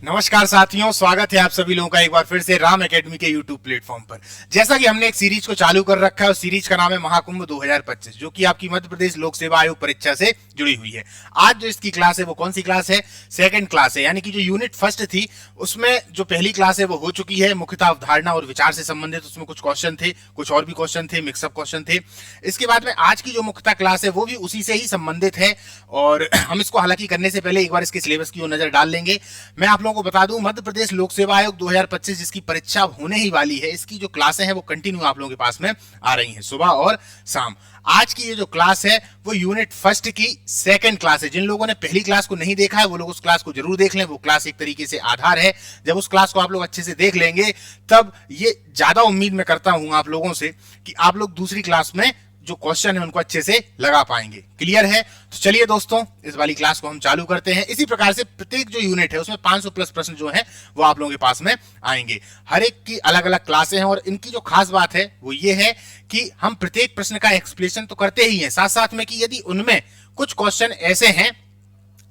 नमस्कार साथियों, स्वागत है आप सभी लोगों का एक बार फिर से राम एकेडमी के यूट्यूब प्लेटफॉर्म पर। जैसा कि हमने एक सीरीज को चालू कर रखा है, उस सीरीज का नाम है महाकुंभ 2025, जो कि आपकी मध्य प्रदेश लोक सेवा आयोग परीक्षा से जुड़ी हुई है। आज जो इसकी क्लास है वो कौन सी क्लास है? सेकंड क्लास है, यानी कि जो यूनिट फर्स्ट थी उसमें जो पहली क्लास है वो हो चुकी है, मुख्यतः अवधारणा और विचार से संबंधित। उसमें कुछ क्वेश्चन थे, कुछ और भी क्वेश्चन थे, मिक्सअप क्वेश्चन थे। इसके बाद में आज की जो मुख्यतः क्लास है वो भी उसी से ही संबंधित है, और हम इसको हालांकि करने से पहले एक बार इसके सिलेबस की ओर नजर डाल लेंगे। मैं आप लोगों को बता दूं, मध्य प्रदेश लोक सेवा आयोग 2025 जिसकी परीक्षा होने ही वाली है, इसकी जो क्लासें हैं वो कंटिन्यू आप लोगों के पास में आ रही हैं, सुबह और शाम। आज की ये जो क्लास है वो यूनिट फर्स्ट की सेकंड क्लास है। जिन लोगों ने पहली क्लास को नहीं देखा है वो लोग उस क्लास को जरूर देख लें। वो क्लास एक तरीके से आधार है। जब उस क्लास को आप लोग अच्छे से देख लेंगे तब ये ज्यादा उम्मीद मैं करता हूं आप लोगों से कि आप लोग दूसरी क्लास में जो क्वेश्चन है उनको अच्छे से लगा पाएंगे। क्लियर है? तो चलिए दोस्तों, इस वाली क्लास को हम चालू करते हैं। इसी प्रकार से प्रत्येक जो यूनिट है उसमें 500 प्लस प्रश्न जो है वो आप लोगों के पास में आएंगे। हर एक की अलग अलग क्लासें हैं, और इनकी जो खास बात है वो ये है कि हम प्रत्येक प्रश्न का एक्सप्लेनेशन तो करते ही हैं, साथ साथ में कि यदि उनमें कुछ क्वेश्चन ऐसे हैं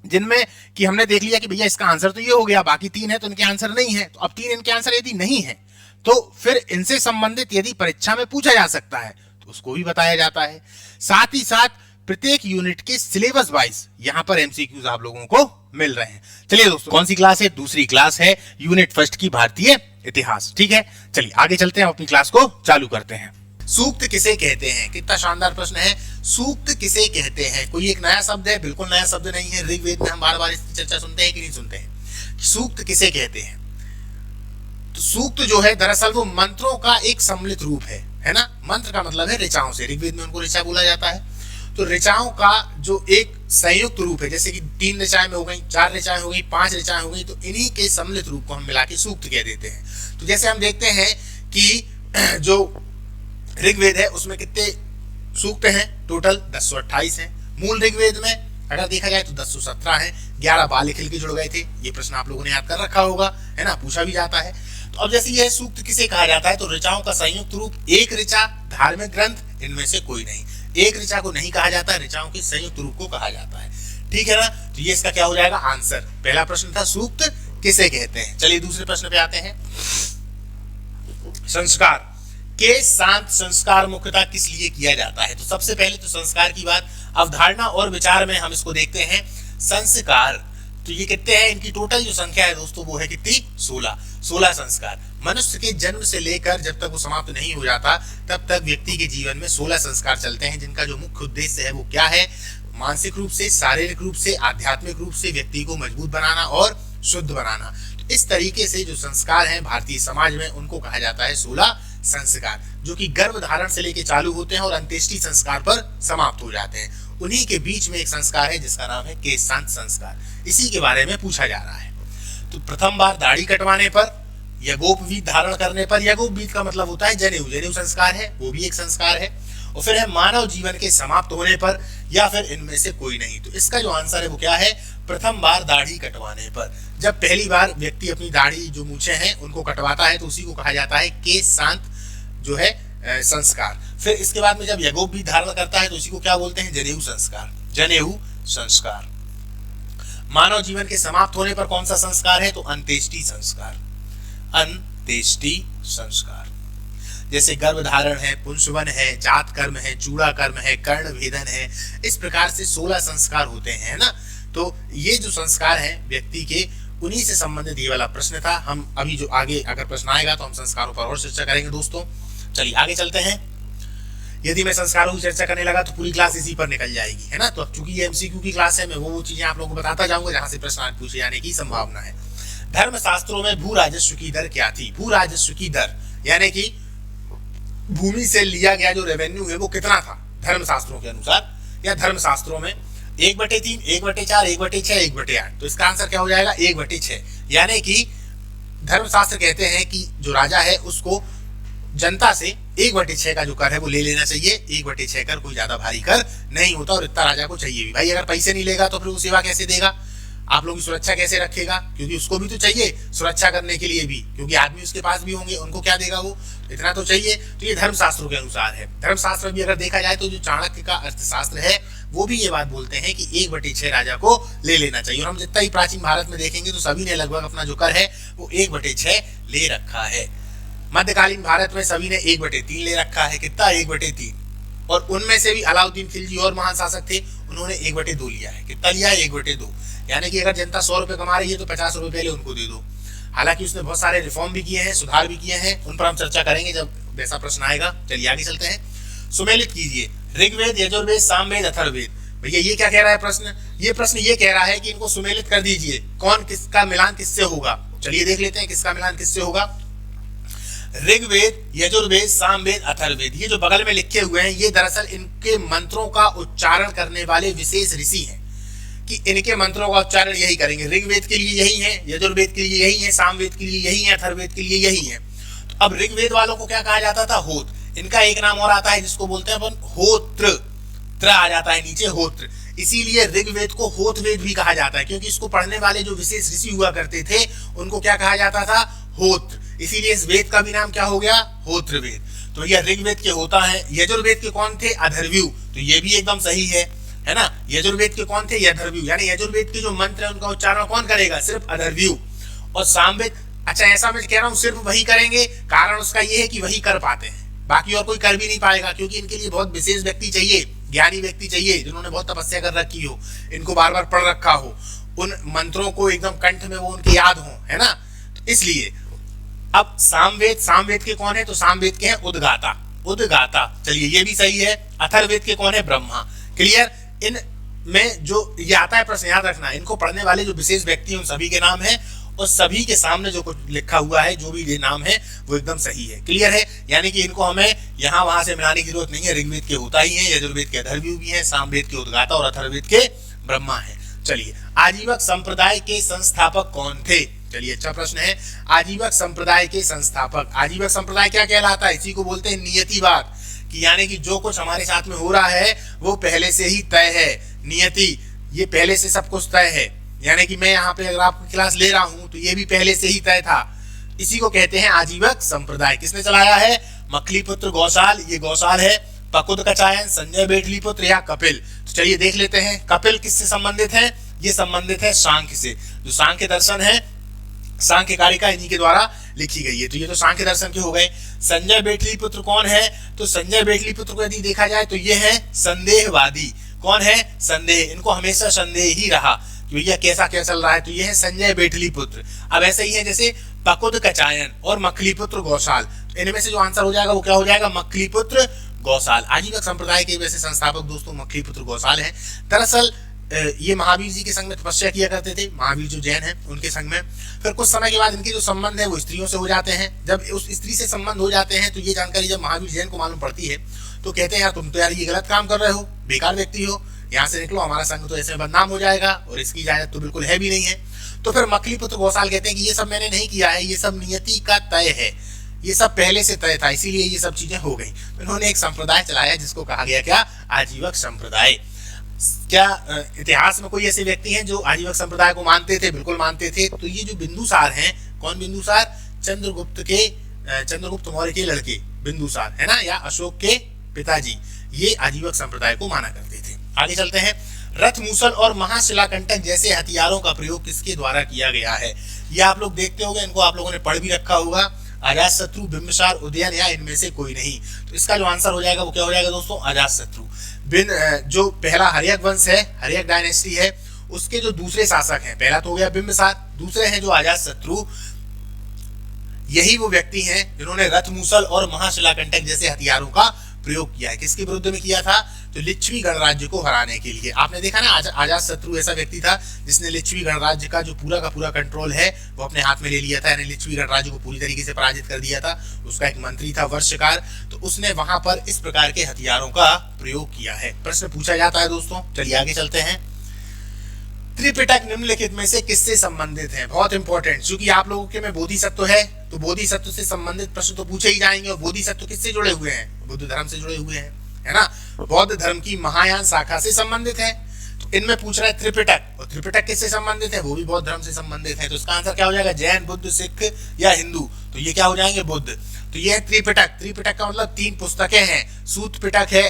जिनमें कि हमने देख लिया कि भैया इसका आंसर तो ये हो गया, बाकी 3 है तो इनके आंसर नहीं है, तो अब 3 इनके आंसर यदि नहीं है तो फिर इनसे संबंधित यदि परीक्षा में पूछा जा सकता है तो उसको भी बताया जाता है। साथ ही साथ प्रत्येक यूनिट के सिलेबस वाइज यहां पर एमसीक्यूज आप लोगों को मिल रहे हैं। चलिए दोस्तों, कौन सी क्लास है? दूसरी क्लास है, यूनिट फर्स्ट की भारतीय इतिहास। ठीक है, चलिए आगे चलते हैं, अपनी क्लास को चालू करते हैं। सूक्त किसे कहते हैं? कितना शानदार प्रश्न है। सूक्त किसे कहते हैं? कोई एक नया शब्द है? बिल्कुल नया शब्द नहीं है। ऋग्वेद में हम बार बार इसकी चर्चा सुनते हैं कि नहीं सुनते हैं? सूक्त किसे कहते हैं? तो सूक्त जो है दरअसल वो मंत्रों का एक सम्मिलित रूप है ना। मंत्र का मतलब है ऋचाओं से, ऋग्वेद में उनको ऋचा बोला जाता है। तो ऋचाओं का जो एक संयुक्त रूप है, जैसे कि 3 ऋचाएं हो गई, 4 ऋचाएं हो गई, 5 ऋचाएं हो गई, तो इन्हीं के सम्मिलित रूप को हम मिला के सूक्त कह देते हैं। तो जैसे हम देखते हैं कि जो ऋग्वेद है उसमें कितने सूक्त हैं? टोटल 1028 हैं। मूल ऋग्वेद में अगर देखा जाए तो 1017 है। 11 बाल लिखिल के जुड़ गए थे। ये प्रश्न आप लोगों ने याद कर रखा होगा, है ना, पूछा भी जाता है। तो अब जैसे यह सूक्त किसे कहा जाता है, तो ऋचाओं का संयुक्त रूप। एक ऋचा, धार्मिक ग्रंथ, इनमें से कोई नहीं। एक ऋचा को नहीं कहा जाता, ऋचाओं के संयुक्त रूप को कहा जाता है। ठीक है ना। तो ये इसका क्या हो जाएगा? आंसर। पहला प्रश्न था सूक्त किसे कहते हैं। चलिए दूसरे प्रश्न पे आते हैं। संस्कार के शांत संस्कार मुख्यतः किस लिए किया जाता है? तो सबसे पहले तो संस्कार की बात, अवधारणा और विचार में हम इसको देखते हैं। संस्कार तो ये कितने हैं? इनकी टोटल जो संख्या है दोस्तों वो है कितनी? 16 संस्कार। मनुष्य के जन्म से लेकर जब तक वो समाप्त नहीं हो जाता तब तक व्यक्ति के जीवन में 16 संस्कार चलते हैं, जिनका जो मुख्य उद्देश्य है वो क्या है? मानसिक रूप से, शारीरिक रूप से, आध्यात्मिक रूप से व्यक्ति को मजबूत बनाना और शुद्ध बनाना। तो इस तरीके से जो संस्कार हैं भारतीय समाज में उनको कहा जाता है 16 संस्कार, जो कि गर्भ धारण से लेके चालू होते हैं और अंत्येष्टि संस्कार पर समाप्त हो जाते हैं। उन्हीं के बीच में एक संस्कार है जिसका नाम है केश शांत संस्कार। इसी के बारे में पूछा जा रहा है। तो प्रथम बार दाढ़ी कटवाने पर, यज्ञोपवीत धारण करने पर, यज्ञोपवीत का मतलब होता है जनेऊ, जनेऊ संस्कार है, वो भी एक संस्कार है। और फिर है मानव जीवन के समाप्त होने पर, या फिर इनमें से कोई नहीं। तो इसका जो आंसर है वो क्या है? प्रथम बार दाढ़ी कटवाने पर। जब पहली बार व्यक्ति अपनी दाढ़ी जो मूछें हैं उनको कटवाता है तो उसी को कहा जाता है केश शांत जो है संस्कार। फिर इसके बाद में जब यज्ञोपवीत धारण करता है तो उसी को क्या बोलते हैं? जनेऊ संस्कार, जनेऊ संस्कार। मानव जीवन के समाप्त होने पर कौन सा संस्कार है? तो अंत्येष्टि संस्कार, अंत्येष्टि संस्कार। जैसे गर्भधारण है, पुंसवन है, जात कर्म है, चूड़ा कर्म है, कर्ण भेदन है, इस प्रकार से 16 संस्कार होते हैं ना। तो ये जो संस्कार है व्यक्ति के, उन्हीं से संबंधित ये वाला प्रश्न था। हम अभी जो आगे अगर प्रश्न आएगा तो हम संस्कारों पर और चर्चा करेंगे दोस्तों। चलिए आगे चलते हैं। यदि मैं संस्कारों की चर्चा करने लगा तो पूरी क्लास इसी पर निकल जाएगी, है ना। तो अब चूंकि ये एमसीक्यू की क्लास है, मैं वो चीजें आप लोगों को बताता जाऊंगा जहां से प्रश्न आज पूछे जाने की संभावना है। धर्मशास्त्रों में भू राजस्व की दर क्या थी? भू राजस्व की दर यानी कि भूमि से लिया गया जो रेवेन्यू है वो कितना था धर्मशास्त्रों के अनुसार, या धर्मशास्त्रों में 1/3, 1/4, 1/6, 1/8। तो इसका आंसर क्या हो जाएगा? 1/6। यानी कि धर्मशास्त्र कहते हैं कि जो राजा है उसको जनता से 1/6 का जो कर है वो ले लेना चाहिए। 1/6 कर कोई ज्यादा भारी कर नहीं होता, और इतना राजा को चाहिए भी। भाई अगर पैसे नहीं लेगा तो फिर वो सेवा कैसे देगा? आप लोगों की सुरक्षा कैसे रखेगा? क्योंकि उसको भी तो चाहिए सुरक्षा करने के लिए भी, क्योंकि आदमी उसके पास भी होंगे, उनको क्या देगा वो? इतना तो चाहिए। तो ये धर्मशास्त्रों के अनुसार है। धर्मशास्त्र भी अगर देखा जाए तो जो चाणक्य का अर्थशास्त्र है वो भी ये बात बोलते हैं कि 1/6 राजा को ले लेना चाहिए। और हम जितना ही प्राचीन भारत में देखेंगे तो सभी ने लगभग अपना जो कर है वो 1/6 ले रखा है। मध्यकालीन भारत में सभी ने 1/3 ले रखा है। कितना? 1/3। और उनमें से भी अलाउद्दीन खिलजी और महान शासक थे, उन्होंने 1/2 लिया है। कितना लिया है? 1/2। यानी कि अगर जनता 100 रुपए कमा रही है तो 50 रुपए पहले उनको दे दो। हालांकि उसने बहुत सारे रिफॉर्म भी किए हैं, सुधार भी किए हैं, उन पर हम चर्चा करेंगे जब वैसा प्रश्न आएगा। चलिए आगे चलते हैं। सुमेलित कीजिए ऋग्वेद, यजुर्वेद, सामवेद, अथर्ववेद। भैया ये क्या कह रहा है प्रश्न? ये प्रश्न ये कह रहा है कि इनको सुमेलित कर दीजिए। कौन किसका मिलान किससे होगा? चलिए देख लेते हैं किसका मिलान किससे होगा। ऋग्वेद, यजुर्वेद, सामवेद, अथर्ववेद, ये जो बगल में लिखे हुए हैं ये दरअसल इनके मंत्रों का उच्चारण करने वाले विशेष ऋषि हैं कि इनके मंत्रों का उच्चारण यही करेंगे। ऋग्वेद के लिए यही है, यजुर्वेद के लिए यही है, सामवेद के लिए यही है, अथर्ववेद के लिए यही है। तो अब ऋग्वेद वालों को क्या कहा जाता था? होत। इनका एक नाम और आता है जिसको बोलते हैं अपन होत्र। त्र आ जाता है नीचे, होत्र। इसीलिए ऋग्वेद को होतवेद भी कहा जाता है, क्योंकि इसको पढ़ने वाले जो विशेष ऋषि हुआ करते थे उनको क्या कहा जाता था? होत्र। इसीलिए इस वेद का भी नाम क्या हो गया? होत्रवेद। तो यह ऋग्वेद के होता है। यजुर्वेद के कौन थे? अधर्व्यू। तो ये भी एकदम सही है ना। यजुर्वेद के कौन थे? अधर्व्यू। यानी यजुर्वेद के जो मंत्र है उनका उच्चारण कौन करेगा? सिर्फ अधर्व्यू। और सामवेद, अच्छा ऐसा मैं कह रहा हूं सिर्फ वही करेंगे, कारण उसका ये है कि वही कर पाते हैं, बाकी और कोई कर भी नहीं पाएगा, क्योंकि इनके लिए बहुत विशेष व्यक्ति चाहिए, ज्ञानी व्यक्ति चाहिए जिन्होंने बहुत तपस्या कर रखी हो, इनको बार बार पढ़ रखा हो, उन मंत्रों को एकदम कंठ में वो उनके याद हो, है ना। तो इसलिए अब सामवेद, सामवेद के कौन है? तो सामवेद के हैं उद्गाता। उद्गाता, चलिए ये भी सही है। अथर्ववेद के कौन है? ब्रह्मा। क्लियर। इन में जो ये आता है प्रश्न याद रखना, इनको पढ़ने वाले जो विशेष व्यक्ति हैं उन सभी के नाम है, और सभी के सामने जो कुछ लिखा हुआ है, जो भी ये नाम है वो एकदम सही है। क्लियर है। यानी कि इनको हमें यहाँ वहां से मिलाने की जरूरत नहीं है। ऋग्वेद के होता ही है, यजुर्वेद के अधर्व्यू भी है, सामवेद के उद्गाता और अथर्ववेद के ब्रह्मा है। चलिए, आजीवक संप्रदाय के संस्थापक कौन थे? चलिए अच्छा प्रश्न है। आजीवक संप्रदाय के संस्थापक, आजीवक संप्रदाय क्या कहलाता है? इसी को बोलते हैं नियतिवाद, कि यानी कि जो कुछ हमारे साथ में हो रहा है वो पहले से ही तय है। नियति, ये पहले से सब कुछ तय है। यानी कि मैं यहाँ पे अगर आपकी क्लास ले रहा हूं तो ये भी पहले से ही तय था। इसी को कहते हैं आजीवक संप्रदाय। किसने चलाया है? मखलीपुत्र गौसाल, ये गौसाल है। पकुद कचायन, संजय बेटलीपुत्र या कपिल। तो चलिए देख लेते हैं कपिल किससे संबंधित है। ये संबंधित है सांख्य से। जो सांख्य दर्शन है, सांख्य कारिका इन्हीं के द्वारा लिखी गई है। तो ये तो सांख्य दर्शन के हो गए। संजय बेटलीपुत्र कौन है? तो संजय बेटलीपुत्र को यदि देखा जाए तो ये है संदेहवादी। कौन है? संदेह। इनको हमेशा संदेह ही रहा कि भैया कैसा क्या चल रहा है। तो ये है संजय बेटलीपुत्र। अब ऐसे ही है जैसे पकुद कचायन और मखलीपुत्र गौसाल, इनमें से जो आंसर हो जाएगा वो क्या हो जाएगा? मखलीपुत्र गौसाल। आजीवक संप्रदाय के वैसे संस्थापक दोस्तों मखलीपुत्र गौसाल हैं। दरअसल ये महावीर जी के संग में तपस्या किया करते थे, महावीर जो जैन हैं उनके संग में। फिर कुछ समय के बाद इनके जो संबंध है वो स्त्रियों से हो जाते हैं। जब उस स्त्री से संबंध हो जाते हैं तो ये जानकारी जब महावीर जैन को मालूम पड़ती है तो कहते हैं यार तुम तो यार ये गलत काम कर रहे हो, बेकार व्यक्ति हो, यहाँ से निकलो, हमारा संघ तो ऐसे में बदनाम हो जाएगा और इसकी इजाजत तो बिल्कुल है भी नहीं है। तो फिर मखलीपुत्र गौसाल कहते हैं कि ये सब मैंने नहीं किया है, ये सब नियति का तय है, ये सब पहले से तय था, इसीलिए ये सब चीजें हो गई। तो इन्होंने एक संप्रदाय चलाया जिसको कहा गया क्या? आजीवक संप्रदाय। क्या इतिहास में कोई ऐसे व्यक्ति हैं जो आजीवक संप्रदाय को मानते थे? बिल्कुल मानते थे। तो ये जो बिंदुसार हैं, कौन बिंदुसार? चंद्रगुप्त मौर्य के लड़के बिंदुसार, है ना, या अशोक के पिताजी, ये आजीवक संप्रदाय को माना करते थे। आगे चलते हैं। रथ मूसल और महाशिलाकंटक जैसे हथियारों का प्रयोग किसके द्वारा किया गया है? ये आप लोग देखते होंगे, इनको आप लोगों ने पढ़ भी रखा होगा। अजातशत्रु, बिंबिसार, उदयन या इनमें से कोई नहीं। तो इसका जो आंसर हो जाएगा वो क्या हो जाएगा दोस्तों? अजातशत्रु। जो पहला हर्यक वंश है, हर्यक डायनेस्टी है, उसके जो दूसरे शासक हैं, पहला तो हो गया बिंबिसार, दूसरे हैं जो अजातशत्रु। यही वो व्यक्ति हैं जिन्होंने रथ मूसल और महाशिलाकंटक जैसे हथियारों का प्रयोग किया है। किसके विरुद्ध में किया था? तो लिच्छवी गणराज्य को हराने के लिए। आपने देखा ना, अजातशत्रु ऐसा व्यक्ति था जिसने लिच्छवी गणराज्य का जो पूरा कंट्रोल है वो अपने हाथ में ले लिया था, यानी लिच्छवी गणराज्य को पूरी तरीके से पराजित कर दिया था। उसका एक मंत्री था वर्षकार, तो उसने वहां पर इस प्रकार के हथियारों का प्रयोग किया है। प्रश्न पूछा जाता है दोस्तों। चलिए आगे चलते हैं। त्रिपिटक निम्नलिखित में से किससे संबंधित है? बहुत इंपॉर्टेंट, क्योंकि आप लोगों के में बोधिसत्व है तो बोधिसत्व से संबंधित प्रश्न तो पूछे ही जाएंगे। और बोधिसत्व किससे जुड़े हुए हैं? बुद्ध धर्म से जुड़े हुए हैं, है ना। बौद्ध धर्म की महायान शाखा से संबंधित है। तो इनमें पूछ रहा है त्रिपिटक, और त्रिपिटक किससे संबंधित है? वो भी बौद्ध धर्म से संबंधित है। तो इसका आंसर क्या हो जाएगा? जैन, बुद्ध, सिख या हिंदू। तो ये क्या हो जाएंगे? बुद्ध। तो ये है त्रिपिटक। त्रिपिटक का मतलब 3 पुस्तकें हैं। सूत पिटक है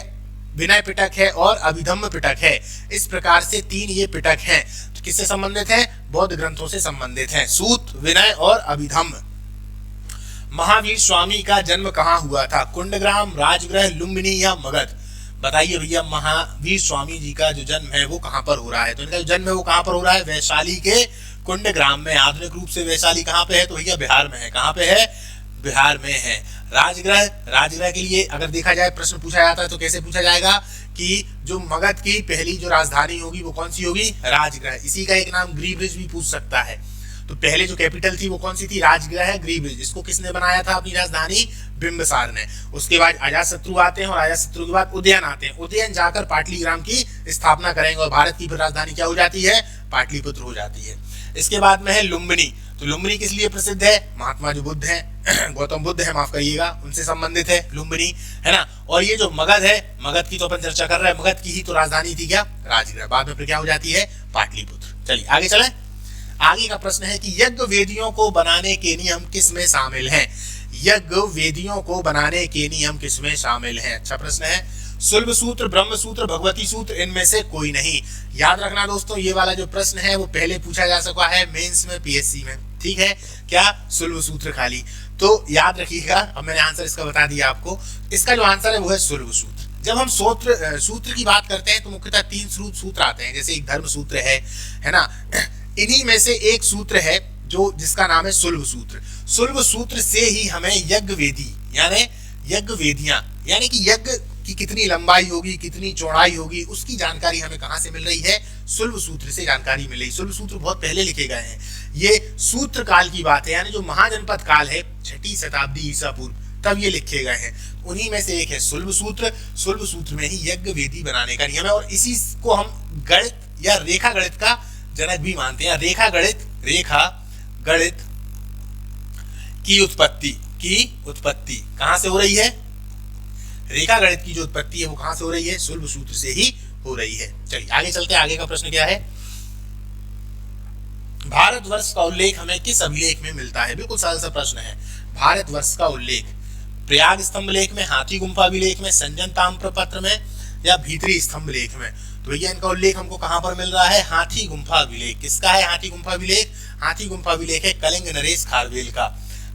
विनय पिटक है और अभिधम्म पिटक है। इस प्रकार से 3 ये पिटक हैं। तो किससे संबंधित है? बौद्ध ग्रंथों से संबंधित हैं, सूत, विनय और अभिधम्म। महावीर स्वामी का जन्म कहाँ हुआ था? कुंडग्राम, राजगृह, लुम्बिनी या मगध? बताइए भैया, महावीर स्वामी जी का जो जन्म है वो कहाँ पर हो रहा है? तो इनका जो जन्म है वो कहाँ पर हो रहा है? वैशाली के कुंडग्राम में। आधुनिक रूप से वैशाली कहाँ पे है? तो भैया बिहार में है। कहाँ पे है? बिहार में है। राजगृह, राजगृह के लिए अगर देखा जाए प्रश्न पूछा जाता है तो कैसे पूछा जाएगा कि जो मगध की पहली जो राजधानी होगी वो कौन सी होगी? राजगृह। इसी का एक नाम ग्रीब्रिज भी पूछ सकता है। तो पहले जो कैपिटल थी वो कौन सी थी? राजगृह, ग्रीब्रिज। इसको किसने बनाया था अपनी राजधानी? बिंबिसार ने। उसके बाद अजातशत्रु आते हैं और अजातशत्रु के बाद उदयन आते हैं। उदयन जाकर पाटलिग्राम की स्थापना करेंगे और भारत की फिर राजधानी क्या हो जाती है? पाटलिपुत्र हो जाती है। इसके बाद में है लुम्बिनी। तो लुम्बिनी किस लिए प्रसिद्ध है? महात्मा जो बुद्ध है, गौतम बुद्ध है, माफ करिएगा, उनसे संबंधित है लुम्बिनी, है ना। और ये जो मगध है, मगध की तो अपन चर्चा कर रहे हैं, मगध की ही तो राजधानी थी क्या? राजगृह। बाद में फिर क्या हो जाती है? पाटलिपुत्र। चलिए आगे चलें। आगे का प्रश्न है कि यज्ञ वेदियों को बनाने के नियम किस में शामिल हैं? यज्ञ वेदियों को बनाने के नियम किस में शामिल हैं? अच्छा प्रश्न है। शुल्ब सूत्र, ब्रह्म सूत्र, भगवती सूत्र, इनमें से कोई नहीं। याद रखना दोस्तों, ये वाला जो प्रश्न है वो पहले पूछा जा सका है मेंस में, पीएससी में, ठीक है क्या? शुल्ब सूत्र खाली। तो याद रखिएगा, अब मैंने आंसर इसका बता दिया आपको। इसका जो आंसर है वो है शुल्ब सूत्र। जब हम सूत्र की बात करते हैं तो मुख्यतः 3 सूत्र आते हैं। जैसे एक धर्म सूत्र है ना। इन्हीं में से एक सूत्र है जो जिसका नाम है शुल्ब सूत्र। शुल्ब सूत्र से ही हमें यज्ञ वेदी यानी यज्ञ वेदियां यानी कि यज्ञ की कितनी लंबाई होगी, कितनी चौड़ाई होगी, उसकी जानकारी हमें कहां से मिल रही है? शुल्ब सूत्र से जानकारी मिल रही। शुल्ब सूत्र बहुत पहले लिखे गए हैं। ये सूत्र काल की बात है, यानी जो महाजनपद काल है 6वीं शताब्दी ईसा पूर्व, तब ये लिखे गए हैं। उन्हीं में से एक है शुल्ब सूत्र। शुल्ब सूत्र में ही यज्ञ वेदी बनाने का नियम है और इसी को हम गणित या रेखा गणित का जनक भी मानते हैं। रेखा गणित की उत्पत्ति कहां से हो रही है? रेखा गणित की जो उत्पत्ति है वो कहां से हो रही है? शुल्ब सूत्र से ही हो रही है। चलिए आगे चलते हैं। आगे का प्रश्न क्या है? भारतवर्ष का उल्लेख हमें किस अभिलेख में मिलता है? बिल्कुल सरल सा प्रश्न है। भारतवर्ष का उल्लेख प्रयाग स्तंभ लेख में, हाथी गुम्फा अभिलेख में, संजन ताम्रपत्र में या भीतरी स्तंभ लेख में? तो भैया इनका उल्लेख हमको कहां पर मिल रहा है? हाथी गुम्फा अभिलेख। किसका है हाथी गुम्फा अभिलेख? हाथी गुम्फा अभिलेख है कलिंग नरेश खारवेल का।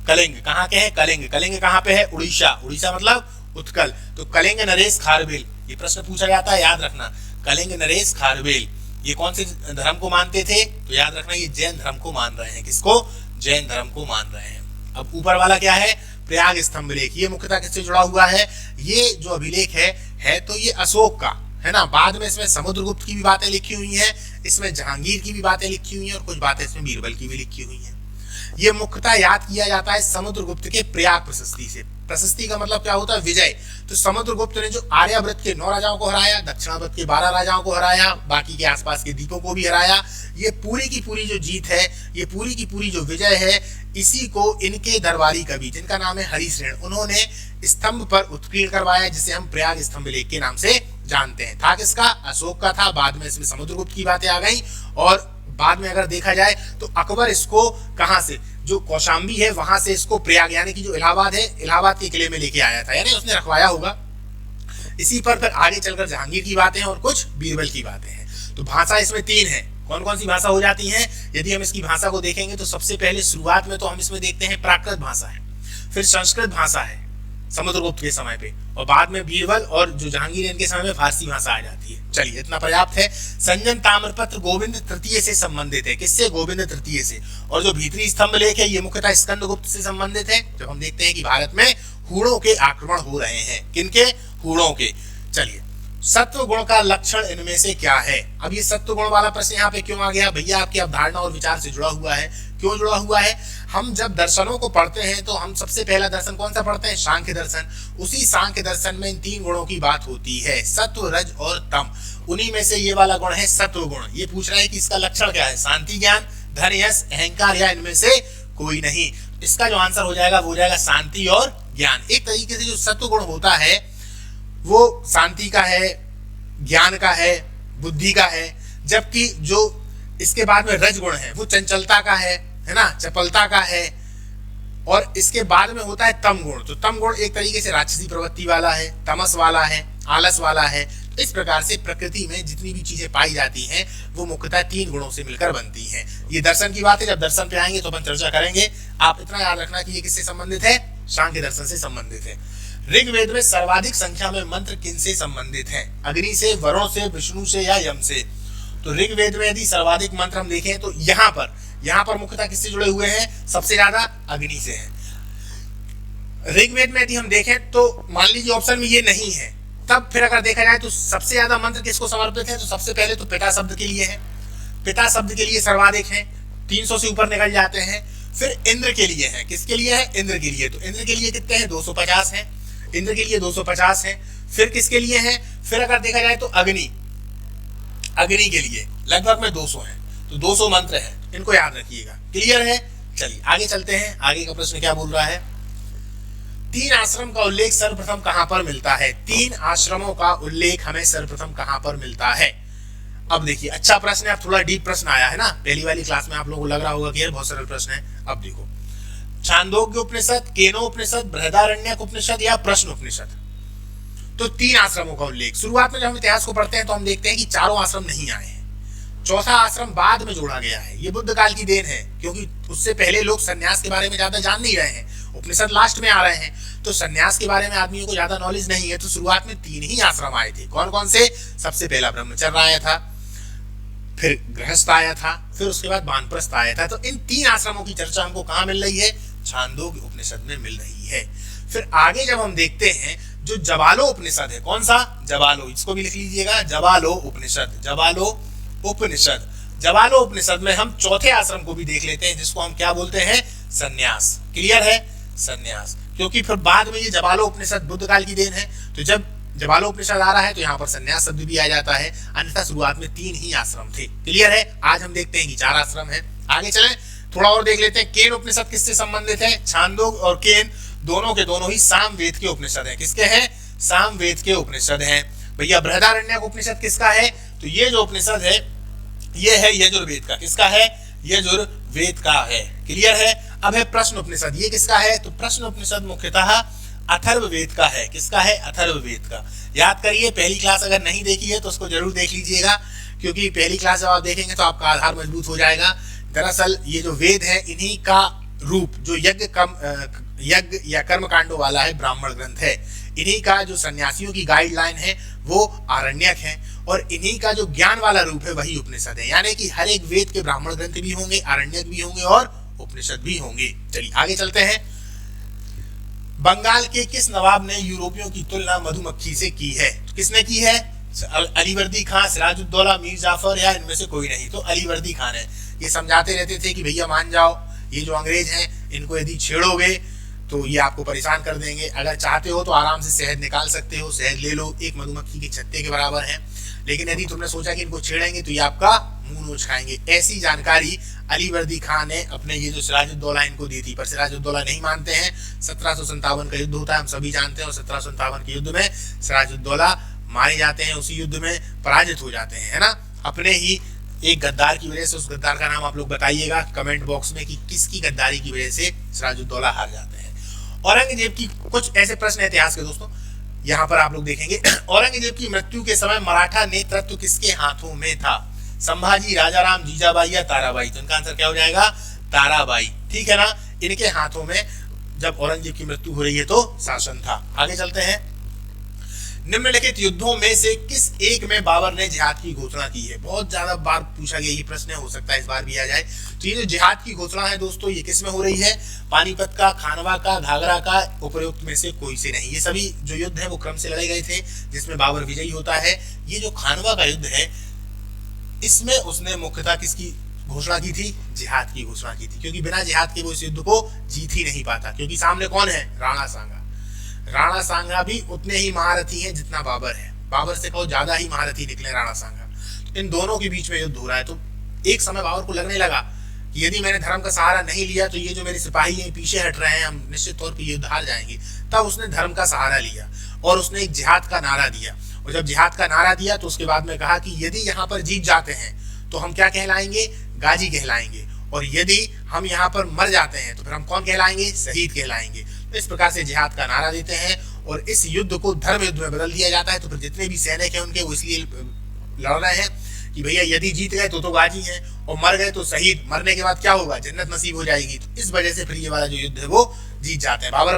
कलिंग कहाँ के है? कलिंग कहाँ पे है? उड़ीसा। उड़ीसा मतलब उत्कल। तो कलिंग नरेश खारवेल, ये प्रश्न पूछा जाता है, याद रखना। कलिंग नरेश खारवेल ये कौन से धर्म को मानते थे? तो याद रखना ये जैन धर्म को मान रहे हैं। किसको? जैन धर्म को मान रहे हैं। अब ऊपर वाला क्या है? प्रयाग स्तंभ लेख। ये मुख्यतः किससे जुड़ा हुआ है? ये जो अभिलेख है तो ये अशोक का है ना। बाद में इसमें समुद्रगुप्त की भी बातें लिखी हुई हैं, इसमें जहांगीर की भी बातें लिखी हुई हैं और कुछ बातें इसमें बीरबल की भी लिखी हुई हैं। ये मुख्यतः याद किया जाता है समुद्रगुप्त के प्रयाग प्रशस्ति से। प्रशस्ति का मतलब क्या होता है? विजय। तो समुद्रगुप्त ने जो आर्यावर्त के 9 राजाओं को हराया, दक्षिणावर्त के 12 राजाओं को हराया, बाकी के आसपास के द्वीपों को भी हराया, ये पूरी की पूरी जो जीत है, ये पूरी की पूरी जो विजय है, इसी को इनके दरबारी कवि जिनका नाम है हरिश्रेण, उन्होंने स्तंभ पर उत्कीर्ण करवाया, जिसे हम प्रयाग स्तंभ लेख के नाम से जानते हैं। था किसका? अशोक का था। बाद में इसमें समुद्रगुप्त की बातें आ गई और बाद में अगर देखा जाए तो अकबर इसको कहां से, जो कौशाम्बी है वहां से इसको प्रयाग यानी कि जो इलाहाबाद है, इलाहाबाद के किले में लेके आया था, यानी उसने रखवाया होगा। इसी पर फिर आगे चलकर जहांगीर की बातें हैं और कुछ बीरबल की बातें हैं। तो भाषा इसमें 3 है। कौन कौन सी भाषा हो जाती है? यदि हम इसकी भाषा को देखेंगे तो सबसे पहले शुरुआत में तो हम इसमें देखते हैं प्राकृत भाषा है, फिर संस्कृत भाषा है समुद्रगुप्त के समय पे, और बाद में बीरबल और जो जहांगीर इनके समय में फारसी भाषा आ जाती है। चलिए इतना पर्याप्त है। संजन ताम्रपत्र गोविंद तृतीय से संबंधित है। किससे? गोविंद तृतीय से। और जो भीतरी स्तंभ लेख है ये मुख्यतः स्कंदगुप्त से संबंधित है, जब हम देखते हैं कि भारत में हूणों के आक्रमण हो रहे हैं। किनके? हूणों के। चलिए सत्व गुण का लक्षण इनमें से क्या है? अब ये सत्व गुण वाला प्रश्न यहाँ पे क्यों आ गया? भैया आपकी अवधारणा और विचार से जुड़ा हुआ है। क्यों जुड़ा हुआ है? हम जब दर्शनों को पढ़ते हैं तो हम सबसे पहला दर्शन कौन सा पढ़ते हैं? सांख्य दर्शन। उसी सांख्य दर्शन में इन 3 गुणों की बात होती है, सत्व, रज और तम। उन्हीं में से ये वाला गुण है सत्व गुण। ये पूछ रहा है कि इसका लक्षण क्या है? शांति, ज्ञान, धन, यश, अहंकार या इनमें से कोई नहीं। इसका जो आंसर हो जाएगा वो हो जाएगा शांति और ज्ञान। एक तरीके से जो सत्व गुण होता है वो शांति का है, ज्ञान का है, बुद्धि का है, जबकि जो इसके बाद में रज गुण है वो चंचलता का है ना, चपलता का है, और इसके बाद में होता है तम गुण। तो तम गुण एक तरीके से राक्षसी प्रवृत्ति वाला है, तमस वाला है, आलस वाला है। इस प्रकार से प्रकृति में जितनी भी चीजें पाई जाती हैं वो मुख्यतः 3 गुणों से मिलकर बनती हैं। ये दर्शन की बात है, जब दर्शन पे आएंगे तो अपन चर्चा करेंगे। आप इतना याद रखना कि ये किससे संबंधित है, सांख्य दर्शन से संबंधित है। ऋग्वेद में सर्वाधिक संख्या में मंत्र किनसे संबंधित हैं? अग्नि से, वरुण से, विष्णु से या यम से? तो ऋग्वेद में यदि सर्वाधिक मंत्र हम देखें तो यहाँ पर मुख्यतः किससे जुड़े हुए हैं? सबसे ज्यादा अग्नि से है। ऋग्वेद में यदि हम देखें तो मान लीजिए ऑप्शन में ये नहीं है, तब फिर अगर देखा जाए तो सबसे ज्यादा मंत्र किसको समर्पित है? तो सबसे पहले तो पिता शब्द के लिए है, पिता शब्द के लिए सर्वाधिक है, 300 से ऊपर निकल जाते हैं। फिर इंद्र के लिए है, किसके लिए है? इंद्र के लिए। तो इंद्र के लिए कितने हैं? 250 हैं, इंद्र के लिए 250 हैं। फिर किसके लिए है? फिर अगर देखा जाए तो अग्नि के लिए लगभग में 200 हैं। तो 200 मंत्र हैं, इनको याद रखिएगा। क्लियर है? चलिए आगे चलते हैं। आगे का प्रश्न क्या बोल रहा है? 3 आश्रम का उल्लेख सर्वप्रथम कहां पर मिलता है? 3 आश्रमों का उल्लेख हमें सर्वप्रथम कहां पर मिलता है? अब देखिए, अच्छा प्रश्न है, अब थोड़ा डीप प्रश्न आया है ना। पहली वाली क्लास में आप लोगों को लग रहा होगा कि यार बहुत सरल प्रश्न है। अब देखो, छांदोग्य उपनिषद, केनोपनिषद, बृहदारण्यक उपनिषद या प्रश्न उपनिषद। तो 3 आश्रमों का उल्लेख। शुरुआत में जब हम इतिहास को पढ़ते हैं तो हम देखते हैं कि चारों आश्रम नहीं आए हैं, चौथा आश्रम बाद में जोड़ा गया है। ये बुद्ध काल की देन है, क्योंकि उससे पहले लोग सन्यास के बारे में ज्यादा जान नहीं रहे हैं। उपनिषद लास्ट में आ रहे हैं, तो सन्यास के बारे में आदमियों को ज्यादा नॉलेज नहीं है। तो शुरुआत में 3 ही आश्रम आए थे। कौन कौन से? सबसे पहला ब्रह्मचर्य आया था, फिर गृहस्थ आया था, फिर उसके बाद वानप्रस्थ आया था। तो इन 3 आश्रमों की चर्चा हमको कहां मिल रही है? छांदोग्य उपनिषद में मिल रही है। फिर आगे जब हम देखते हैं जो जबालो उपनिषद है, कौन सा? जबालो, इसको भी लिख लीजिएगा, जबालो उपनिषद। जबालो उपनिषद, जबालो उपनिषद में हम चौथे आश्रम को भी देख लेते हैं, जिसको हम क्या बोलते हैं? सन्यास। क्लियर है? सन्यास। क्योंकि फिर बाद में ये जबालो उपनिषद बुद्ध काल की देन है, तो जब जबालो उपनिषद आ रहा है तो यहाँ पर सन्यास शब्द भी आ जाता है। अन्यथा शुरुआत में 3 ही आश्रम थे। क्लियर है? आज हम देखते हैं कि 4 आश्रम है। आगे चलें, थोड़ा और देख लेते हैं। केन उपनिषद किससे संबंधित है? छांदोग्य और केन दोनों के दोनों ही सामवेद के उपनिषद हैं। किसके हैं? सामवेद के उपनिषद हैं। भैया बृहदारण्यक उपनिषद किसका है? तो ये जो उपनिषद है ये है यजुर्वेद का। किसका है? यजुर्वेद का है। क्लियर है? अब है प्रश्न उपनिषद, ये किसका है? तो प्रश्न उपनिषद मुख्यतः अथर्ववेद का है। किसका है? अथर्ववेद का। याद करिए, पहली क्लास अगर नहीं देखी है तो उसको जरूर देख लीजिएगा, क्योंकि पहली क्लास जब आप देखेंगे तो आपका आधार मजबूत हो जाएगा। दरअसल ये जो वेद है, इन्हीं का रूप जो यज्ञ या कर्म कांडों वाला है ब्राह्मण ग्रंथ है, इन्हीं का जो सन्यासियों की गाइडलाइन है वो आरण्यक है, और इन्हीं का जो ज्ञान वाला रूप है वही उपनिषद है। यानी कि हर एक वेद के ब्राह्मण ग्रंथ भी होंगे, आरण्यक भी होंगे और उपनिषद भी होंगे। चलिए आगे चलते हैं। बंगाल के किस नवाब ने यूरोपियों की तुलना मधुमक्खी से की है? तो किसने की है? अलीवर्दी खान, सिराजुद्दौला, मीर जाफर या इनमें से कोई नहीं? तो अलीवर्दी खान है। ये समझाते रहते थे कि भैया मान जाओ, ये जो अंग्रेज हैं इनको यदि छेड़ोगे तो ये आपको परेशान कर देंगे। अगर चाहते हो तो आराम से शहद निकाल सकते हो, शहद ले लो, एक मधुमक्खी के छत्ते के बराबर है। लेकिन यदि तुमने सोचा कि इनको छेड़ेंगे तो ये आपका मुंह नोच खाएंगे। ऐसी जानकारी अलीवर्दी खान ने अपने ये जो सिराजुद्दौला इनको दी थी, पर सिराजुद्दौला नहीं मानते हैं। 1757 का युद्ध होता है, हम सभी जानते हैं, और 1757 के युद्ध में सिराजुद्दौला मारे जाते हैं, उसी युद्ध में पराजित हो जाते हैं, है ना, अपने ही एक गद्दार की वजह से। उस गद्दार का नाम आप लोग बताइएगा कमेंट बॉक्स में कि किसकी गद्दारी की वजह से सिराजुद्दौला हार जाते हैं। औरंगजेब की कुछ ऐसे प्रश्न है इतिहास के दोस्तों, यहाँ पर आप लोग देखेंगे। औरंगजेब की मृत्यु के समय मराठा नेतृत्व किसके हाथों में था? संभाजी, राजाराम, जीजाबाई या ताराबाई? तो इनका आंसर क्या हो जाएगा? ताराबाई। ठीक है ना, इनके हाथों में जब औरंगजेब की मृत्यु हो रही है तो शासन था। आगे चलते हैं। निम्नलिखित युद्धों में से किस एक में बाबर ने जिहाद की घोषणा की है? बहुत ज्यादा बार पूछा गया ये प्रश्न, हो सकता है इस बार भी आ जाए। तो ये जो जिहाद की घोषणा है दोस्तों, ये किस में हो रही है? पानीपत का, खानवा का, घाघरा का, उपरोक्त में से कोई से नहीं। ये सभी जो युद्ध है वो क्रम से लड़े गए थे, जिसमें बाबर विजयी होता है। ये जो खानवा का युद्ध है, इसमें उसने मुख्यतः किसकी घोषणा की थी? जिहाद की घोषणा की थी, क्योंकि बिना जिहाद के वो इस युद्ध को जीत ही नहीं पाता। क्योंकि सामने कौन है? राणा सांगा। राणा सांगा भी उतने ही महारथी हैं जितना बाबर है, बाबर से कहो ज्यादा ही महारथी निकले राणा सांगा। इन दोनों के बीच में युद्ध हो रहा है। तो एक समय बाबर को लगने लगा कि यदि मैंने धर्म का सहारा नहीं लिया तो ये जो मेरे सिपाही हैं पीछे हट रहे हैं, हम निश्चित तौर पर युद्ध हार जाएंगे। तब उसने धर्म का सहारा लिया और उसने एक जिहाद का नारा दिया। और जब जिहाद का नारा दिया तो उसके बाद में कहा कि यदि यहाँ पर जीत जाते हैं तो हम क्या कहलाएंगे? गाजी कहलाएंगे। और यदि हम यहाँ पर मर जाते हैं तो फिर हम कौन कहलाएंगे? शहीद कहलाएंगे। तो इस प्रकार से जिहाद का नारा देते हैं और इस युद्ध को धर्म युद्ध में बदल दिया जाता है। तो फिर जितने भी सैनिक हैं उनके वो इसलिए लड़ रहे हैं कि भैया यदि जीत गए तो गाजी हैं और मर गए तो शहीद, मरने के बाद क्या होगा, जन्नत नसीब हो जाएगी। तो इस वजह से फिर ये वाला जो युद्ध है वो जीत जाते हैं। बाबर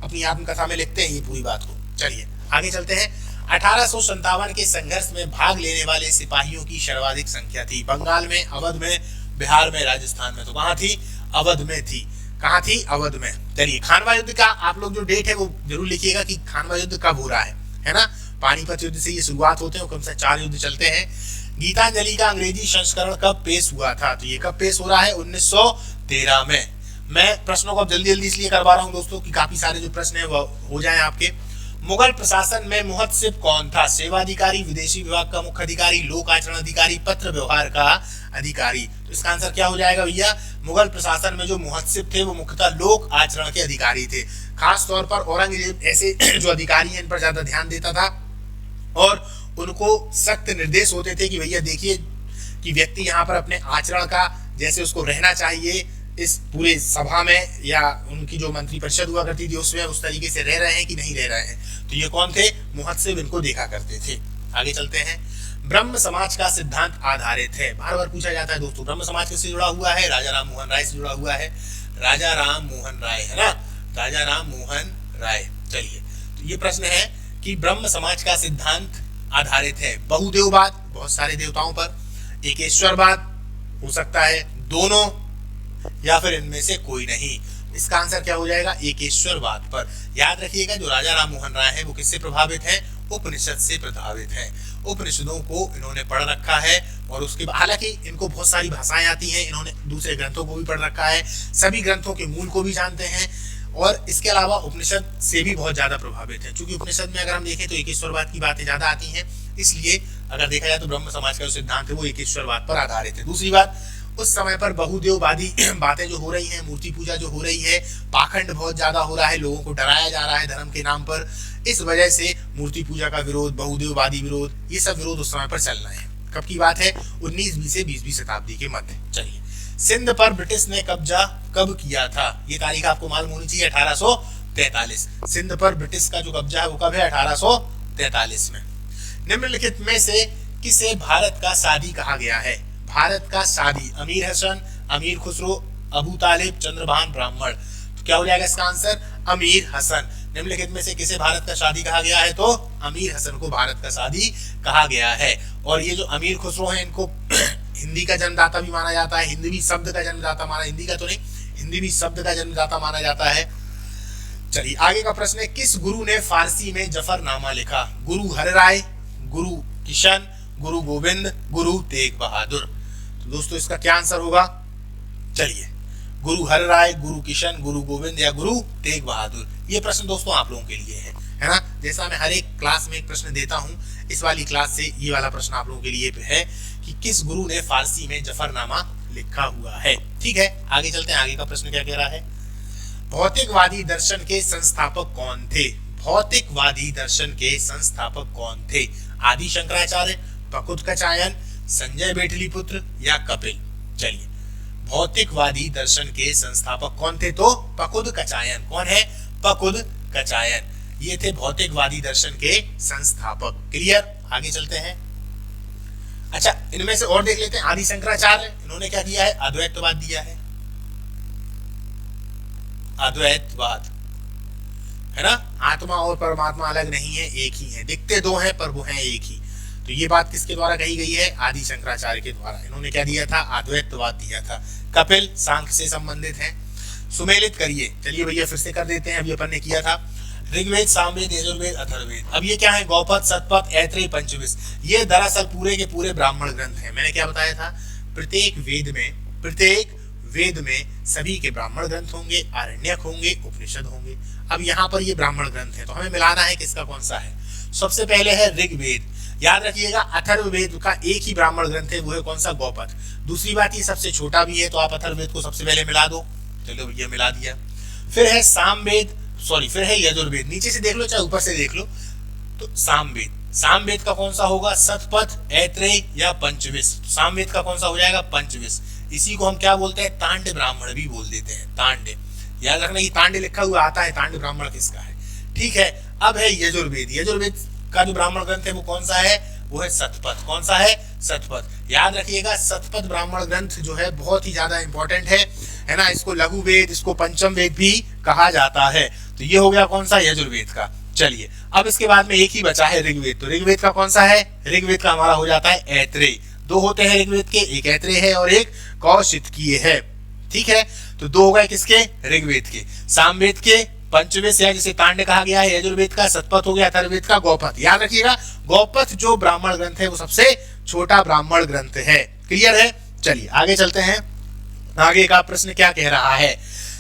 अपनी आत्मकथा में लिखते हैं ये पूरी बात को। चलिए आगे चलते हैं। 1857 के संघर्ष में भाग लेने वाले सिपाहियों की सर्वाधिक संख्या थी। बंगाल में, अवध में, बिहार में, राजस्थान में। तो कहाँ थी? अवध में थी। कहाँ थी? अवध में। चलिए खानवा युद्ध का आप लोग जो डेट है वो जरूर लिखिएगा कि खानवा युद्ध कब हो रहा है ना। पानीपत युद्ध से ये शुरुआत होते हैं, कम से 4 युद्ध चलते हैं। गीतांजलि का अंग्रेजी संस्करण कब पेश हुआ था? तो ये कब पेश हो रहा है? 1913 में। मैं प्रश्नों को अब जल्दी जल्दी इसलिए करवा रहा हूँ दोस्तों कि काफी सारे जो प्रश्न है वो हो जाएं आपके। मुगल प्रशासन में मुहत्सिब कौन था? सेवाधिकारी, विदेशी विभाग का मुख्य अधिकारी, लोक आचरण अधिकारी, पत्र व्यवहार का अधिकारी। तो इसका आंसर क्या हो जाएगा भैया? मुगल प्रशासन में जो मुहत्सिब थे वो मुख्यतः लोक आचरण के अधिकारी थे। खास तौर पर औरंगजेब ऐसे जो अधिकारी हैं इन पर ज्यादा ध्यान देता था और उनको सख्त निर्देश होते थे कि भैया देखिए कि व्यक्ति यहाँ पर अपने आचरण का जैसे उसको रहना चाहिए इस पूरे सभा में या उनकी जो मंत्री परिषद हुआ करती थी उसमें उस तरीके से रह रहे हैं कि नहीं रह रहे हैं। तो ये कौन थे? मुहत्सिब इनको देखा करते थे। आगे चलते हैं। ब्रह्म समाज का सिद्धांत आधारित है। बार बार पूछा जाता है दोस्तों, ब्रह्म समाज किससे जुड़ा हुआ है? राजा राम मोहन राय से जुड़ा हुआ है। राजा राम मोहन राय है ना, राजा राम मोहन राय। चलिए तो ये प्रश्न है कि ब्रह्म समाज का सिद्धांत आधारित है बहुदेववाद, बहुत सारे देवताओं पर, एकेश्वरवाद हो सकता है, दोनों, या फिर इनमें से कोई नहीं। इसका आंसर क्या हो जाएगा? एकेश्वरवाद पर। याद रखिएगा जो राजा राम मोहन राय है वो किससे प्रभावित है? उपनिषद से प्रभावित है। उपनिषदों को इन्होंने पढ़ रखा है और उसके बाद हालांकि इनको बहुत सारी भाषाएं आती हैं, इन्होंने दूसरे ग्रंथों को भी पढ़ रखा है, सभी ग्रंथों के मूल को भी जानते हैं और इसके अलावा उपनिषद से भी बहुत ज्यादा प्रभावित है। क्योंकि उपनिषद में अगर हम देखें तो एकेश्वरवाद की बातें ज्यादा आती हैं, इसलिए अगर देखा जाए तो ब्रह्म समाज का जो सिद्धांत है वो एकेश्वरवाद पर आधारित है। दूसरी बात, उस समय पर बहुदेववादी बातें जो हो रही हैं, मूर्ति पूजा जो हो रही है, पाखंड बहुत ज्यादा हो रहा है, लोगों को डराया जा रहा है धर्म के नाम पर। इस वजह से मूर्ति पूजा का विरोध, बहुदेववादी विरोध, ये सब विरोध उस समय पर चल रहे हैं। कब की बात है? 19वीं से 20वीं शताब्दी के मध्य। चलिए, सिंध पर ब्रिटिश ने कब्जा कब किया था? ये तारीख आपको मालूम होनी चाहिए, 1843। सिंध पर ब्रिटिश का जो कब्जा है वो कब है? 1843 में। निम्नलिखित में से किसे भारत का सादी कहा गया है? भारत का सादी, अमीर हसन, अमीर खुसरो, अबू तालिब, चंद्रभान ब्राह्मण। तो क्या हो जाएगा इसका आंसर? अमीर हसन। निम्नलिखित में से किसे भारत का सादी कहा गया है? तो अमीर हसन को भारत का सादी कहा गया है। और ये जो अमीर खुसरो है इनको हिंदी का जन्मदाता भी माना जाता है, हिंदी शब्द का जन्मदाता माना, हिंदी का तो नहीं, हिंदी शब्द का जन्मदाता माना जाता है। चलिए आगे का प्रश्न है, किस गुरु ने फारसी में जफरनामा लिखा? गुरु हरराय, गुरु किशन, गुरु गोविंद, गुरु तेग बहादुर। तो दोस्तों इसका क्या आंसर होगा? चलिए, गुरु हरराय, गुरु किशन, गुरु गोविंद या गुरु तेग बहादुर। ये प्रश्न दोस्तों आप लोगों के लिए है ना। जैसा मैं हर एक क्लास में एक प्रश्न देता हूं, इस वाली क्लास से ये वाला प्रश्न आप लोगों के लिए है कि किस गुरु ने फारसी में जफरनामा लिखा हुआ है। ठीक है, आगे चलते हैं। आगे का प्रश्न क्या कह रहा है? भौतिकवादी दर्शन के संस्थापक कौन थे? भौतिकवादी दर्शन के संस्थापक कौन थे? आदि शंकराचार्य, प्रकुदकाचायन, संजय बेटलीपुत्र या कपिल? चलिए, भौतिकवादी दर्शन के संस्थापक कौन थे? तो प्रकुदकाचायन। कौन है? प्रकुदकाचायन। ये थे भौतिकवादी दर्शन के संस्थापक। क्लियर? आगे चलते हैं। अच्छा, इनमें से और देख लेते हैं। आदि शंकराचार्य, इन्होंने क्या दिया है? अद्वैतवाद दिया है, अद्वैतवाद, है ना। आत्मा और परमात्मा अलग नहीं है, एक ही है। दिखते दो हैं पर वो हैं एक ही। तो ये बात किसके द्वारा कही गई है? आदि शंकराचार्य के द्वारा। इन्होंने क्या दिया था? अद्वैतवाद दिया था। कपिल सांख्य से संबंधित है। सुमेलित करिए। चलिए भैया फिर से कर देते हैं, अभी अपन ने किया था। ऋग्वेद, सामवेद, यजुर्वेद, अथर्ववेद। अब ये क्या है? गौपद, सतपथ, ऐत्रेय, पंचविश। ये दरअसल पूरे के पूरे ब्राह्मण ग्रंथ हैं। मैंने क्या बताया था? प्रत्येक वेद में सभी के ब्राह्मण ग्रंथ होंगे, आरण्यक होंगे, उपनिषद होंगे। अब यहाँ पर ये ब्राह्मण ग्रंथ है तो हमें मिलाना है किसका कौन सा है। सबसे पहले है ऋग्वेद। याद रखिएगा अथर्ववेद का एक ही ब्राह्मण ग्रंथ है, वो है कौन सा? गौपद। दूसरी बात, ये सबसे छोटा भी है तो आप अथर्ववेद को सबसे पहले मिला दो। चलो ये मिला दिया। फिर है सामवेद, फिर है यजुर्वेद। नीचे से देख लो चाहे ऊपर से देख लो। तो सामवेद का कौन सा होगा? सतपथ, ऐत्रेय या पंचविश। सामवेद का कौन सा हो जाएगा? पंचविश। इसी को हम क्या बोलते हैं? तांड ब्राह्मण भी बोल देते हैं, तांड। याद रखना ये तांड लिखा हुआ आता है, तांड ब्राह्मण किसका है। ठीक है, अब है यजुर्वेद। यजुर्वेद का जो ब्राह्मण ग्रंथ है वो कौन सा है, वो है शतपथ। कौन सा है, शतपथ। याद रखिएगा शतपथ ब्राह्मण ग्रंथ जो है बहुत ही ज्यादा इंपॉर्टेंट है ना। इसको लघु वेद, इसको पंचम वेद भी कहा जाता है। तो ये हो गया कौन सा, यजुर्वेद का। चलिए अब इसके बाद में एक ही बचा है ऋग्वेद। तो ऋग्वेद का कौन सा है, ऋग्वेद का हमारा हो जाता है ऐत्रेय। दो होते हैं ऋग्वेद के, एक ऐत्रेय है और एक कौशितकीय है। ठीक है, तो दो हो गए किसके, ऋग्वेद के। सामवेद के पंचवेद या जिसे तांड कहा गया है, यजुर्वेद का शतपथ हो गया, अथर्ववेद का गौपथ। याद रखिएगा गौपथ जो ब्राह्मण ग्रंथ है वो सबसे छोटा ब्राह्मण ग्रंथ है। क्लियर है। चलिए आगे चलते हैं। आगे का प्रश्न क्या कह रहा है,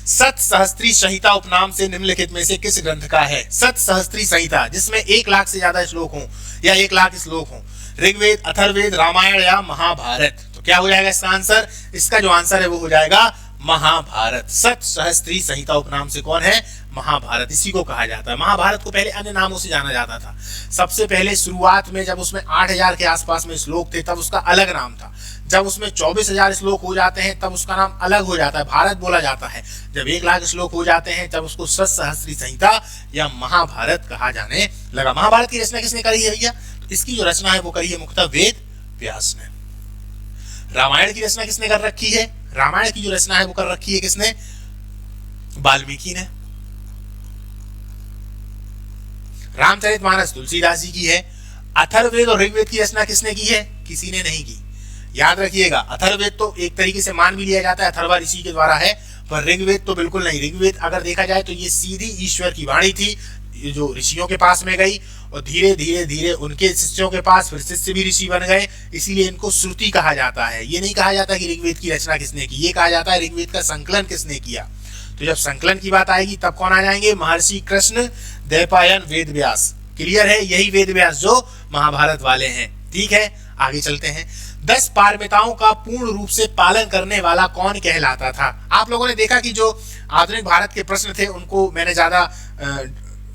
सत सहस्त्री संहिता उपनाम से निम्नलिखित में से किस ग्रंथ का है। सत सहस्त्री संहिता जिसमें 1 लाख से ज्यादा श्लोक हों या 1 लाख श्लोक हों, ऋग्वेद, अथर्ववेद, रामायण या महाभारत। तो क्या हो जाएगा इसका आंसर, इसका जो आंसर है वो हो जाएगा महाभारत। सत सहस्त्री संहिता उपनाम से कौन है, महाभारत, इसी को कहा जाता है। महाभारत को पहले अन्य नामों से जाना जाता था। सबसे पहले शुरुआत में जब उसमें 8000 के आसपास में श्लोक थे तब उसका अलग नाम था। जब उसमें 24,000 श्लोक हो जाते हैं तब उसका नाम अलग हो जाता है, भारत बोला जाता है। जब 1 लाख श्लोक हो जाते हैं तब उसको सत सहस्त्री संहिता या महाभारत कहा जाने लगा। महाभारत की रचना किसने करी है भैया, तो इसकी जो रचना है वो करी है मुख्यतः वेद व्यास ने। रामायण की रचना किसने कर रखी है, रामायण की जो रचना है वो कर रखी है किसने, वाल्मीकि ने। रामचरितमानस तुलसीदास जी की है। अथर्ववेद और ऋग्वेद की रचना किसने की है, किसी ने नहीं की। याद रखिएगा अथर्ववेद तो एक तरीके से मान भी लिया जाता है अथर्वा ऋषि के द्वारा है, पर ऋग्वेद तो बिल्कुल नहीं। ऋग्वेद अगर देखा जाए तो ये सीधी ईश्वर की वाणी थी जो ऋषियों के पास में गई और धीरे धीरे धीरे उनके शिष्यों के पास फिर शिष्य भी ऋषि बन गए, इसीलिए इनको श्रुति कहा जाता है। ये नहीं कहा जाता कि ऋग्वेद की रचना किसने की, ये कहा जाता है ऋग्वेद का संकलन किसने किया। तो जब संकलन की बात आएगी तब कौन आ जाएंगे, महर्षि कृष्ण द्वैपायन वेद व्यास। क्लियर है, यही वेद व्यास जो महाभारत वाले हैं। ठीक है, आगे चलते हैं। 10 पारमिताओं का पूर्ण रूप से पालन करने वाला कौन कहलाता था। आप लोगों ने देखा कि जो आधुनिक भारत के प्रश्न थे उनको मैंने ज्यादा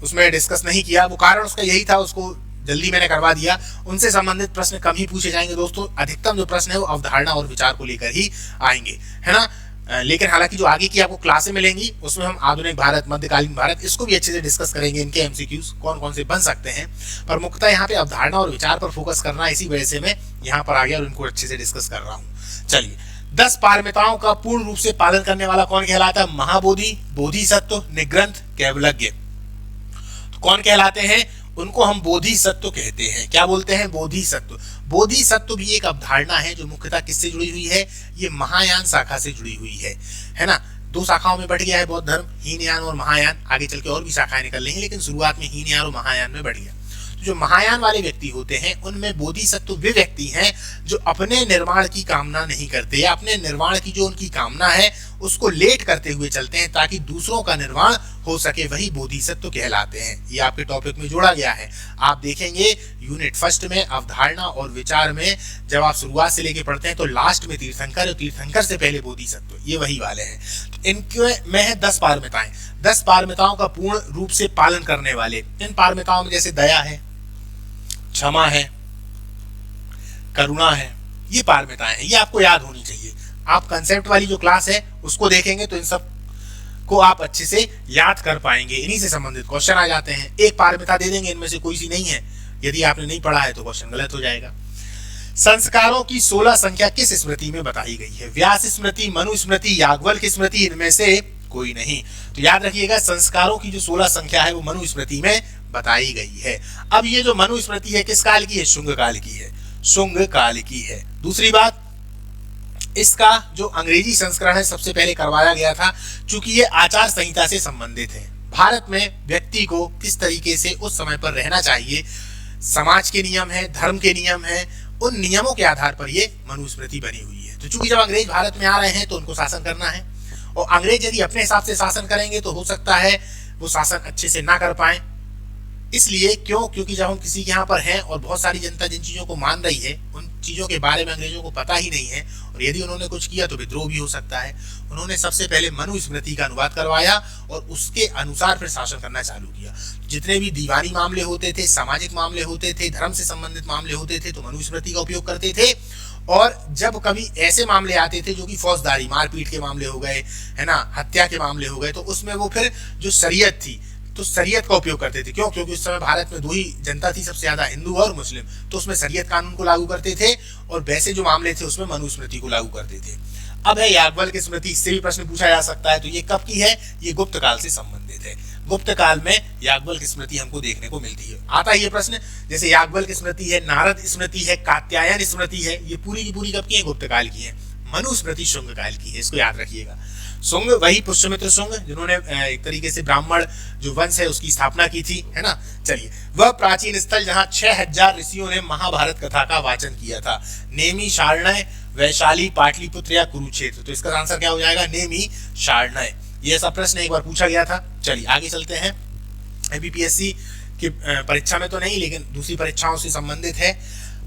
उसमें डिस्कस नहीं किया, वो कारण उसका यही था, उसको जल्दी मैंने करवा दिया। उनसे संबंधित प्रश्न कम ही पूछे जाएंगे दोस्तों। अधिकतम जो प्रश्न है वो अवधारणा और विचार को लेकर ही आएंगे, है ना। लेकिन हालांकि जो आगे की आपको क्लासें मिलेंगी उसमें हम आधुनिक भारत, मध्यकालीन भारत, इसको भी अच्छे से डिस्कस करेंगे। इनके एमसीक्यूज कौन कौन से बन सकते हैं, पर मुख्यतः यहाँ पे अवधारणा और विचार पर फोकस करना, इसी वजह से मैं यहाँ पर आ गया और इनको अच्छे से डिस्कस कर रहा हूँ। चलिए, 10 पारमिताओं का पूर्ण रूप से पालन करने वाला कौन कहलाता है, महाबोधि, बोधिसत्व, निग्रंथ, कैवल्य। तो कौन कहलाते हैं, उनको हम बोधिसत्व कहते हैं। क्या बोलते हैं, बोधिसत्व। बोधिसत्व भी एक अवधारणा है जो मुख्यतः किससे जुड़ी हुई है, ये महायान शाखा से जुड़ी हुई है ना। 2 शाखाओं में बढ़ गया है बौद्ध धर्म, हीनयान और महायान। आगे चल के और भी शाखाएं निकल रही हैं, लेकिन शुरुआत में हीनयान और महायान में बढ़ गया। तो जो महायान वाले व्यक्ति होते हैं उनमें बोधिसत्व वे व्यक्ति हैं जो अपने निर्माण की कामना नहीं करते, या अपने निर्माण की जो उनकी कामना है उसको लेट करते हुए चलते हैं ताकि दूसरों का निर्माण हो सके, वही बोधिसत्व कहलाते हैं। ये आपके टॉपिक में जोड़ा गया है। आप देखेंगे यूनिट फर्स्ट में अवधारणा और विचार में जब आप शुरुआत से लेके पढ़ते हैं तो लास्ट में तीर्थंकर और तीर्थंकर से पहले बोधिसत्व, ये वही वाले हैं। तो इनके में है 10 पारमिताएं। 10 पारमिताओं का पूर्ण रूप से पालन करने वाले। इन पारमिताओं में जैसे दया है, क्षमा है, करुणा है, ये पारमिताएं हैं। ये आपको याद होनी चाहिए। आप कंसेप्ट वाली जो क्लास है उसको देखेंगे तो इन सब को आप अच्छे से याद कर पाएंगे। इन्हीं से संबंधित क्वेश्चन आ जाते हैं। एक पारमिता दे देंगे, इनमें से कोई सी नहीं है, यदि आपने नहीं पढ़ा है तो क्वेश्चन गलत हो जाएगा। संस्कारों की 16 संख्या किस स्मृति में बताई गई है, व्यास स्मृति, मनु स्मृति, याज्ञवल्क्य स्मृति, इनमें से कोई नहीं। तो याद रखिएगा संस्कारों की जो 16 संख्या है वो मनु स्मृति में बताई गई है। अब ये जो मनु स्मृति है किस काल की है, शुंग काल की है, शुंग काल की है। दूसरी बात, इसका जो अंग्रेजी संस्करण है सबसे पहले करवाया गया था, चूंकि ये आचार संहिता से संबंधित है। भारत में व्यक्ति को किस तरीके से उस समय पर रहना चाहिए, समाज के नियम है, धर्म के नियम है, उन नियमों के आधार पर ये मनुस्मृति बनी हुई है। तो चूंकि जब अंग्रेज भारत में आ रहे हैं तो उनको शासन करना है, और अंग्रेज यदि अपने हिसाब से शासन करेंगे तो हो सकता है वो शासन अच्छे से ना कर पाए। इसलिए क्योंकि जब हम किसी के यहाँ पर हैं और बहुत सारी जनता जिन चीजों को मान रही है उन चीजों के बारे में अंग्रेजों को पता ही नहीं है, और यदि उन्होंने कुछ किया तो विद्रोह भी हो सकता है। उन्होंने सबसे पहले मनुस्मृति का अनुवाद करवाया और उसके अनुसार फिर शासन करना चालू किया। जितने भी दीवानी मामले होते थे, सामाजिक मामले होते थे, धर्म से संबंधित मामले होते थे, तो मनुस्मृति का उपयोग करते थे। और जब कभी ऐसे मामले आते थे जो कि फौजदारी मारपीट के मामले हो गए, है ना, हत्या के मामले हो गए, तो उसमें वो फिर जो शरीयत थी तो शरीयत का उपयोग करते थे। क्यों? क्योंकि उस समय भारत में दो ही जनता थी सबसे ज्यादा, हिंदू और मुस्लिम, तो उसमें शरीयत कानून को लागू करते थे और वैसे जो मामले थे उसमें मनुस्मृति को लागू करते थे। अब है याज्ञवल्क्य की स्मृति, इससे भी प्रश्न पूछा जा सकता है। तो ये कब की है? ये गुप्त काल से संबंधित है। गुप्त काल में याज्ञवल्क्य की स्मृति हमको देखने को मिलती है। आता है ये प्रश्न, जैसे याज्ञवल्क्य की स्मृति है, नारद स्मृति है, कात्यायन स्मृति है, ये पूरी की पूरी कब की है? गुप्त काल की है। मनुस्मृति शुंग काल की है, इसको याद रखिएगा। शुंग वही पुष्यमित्र शुंग जिन्होंने एक तरीके से ब्राह्मण जो वंश है उसकी स्थापना की थी, है ना। चलिए, वह प्राचीन स्थल जहां 6000 ऋषियों ने महाभारत कथा का वाचन किया था। नेमी, शारण्य, वैशाली, पाटलिपुत्र या कुरुक्षेत्र। तो इसका आंसर क्या हो जाएगा? नेमी, शारण्य। ये ऐसा प्रश्न एक बार पूछा गया था। चलिए आगे चलते हैं। एमपीपीएससी की परीक्षा में तो नहीं, लेकिन दूसरी परीक्षाओं से संबंधित है।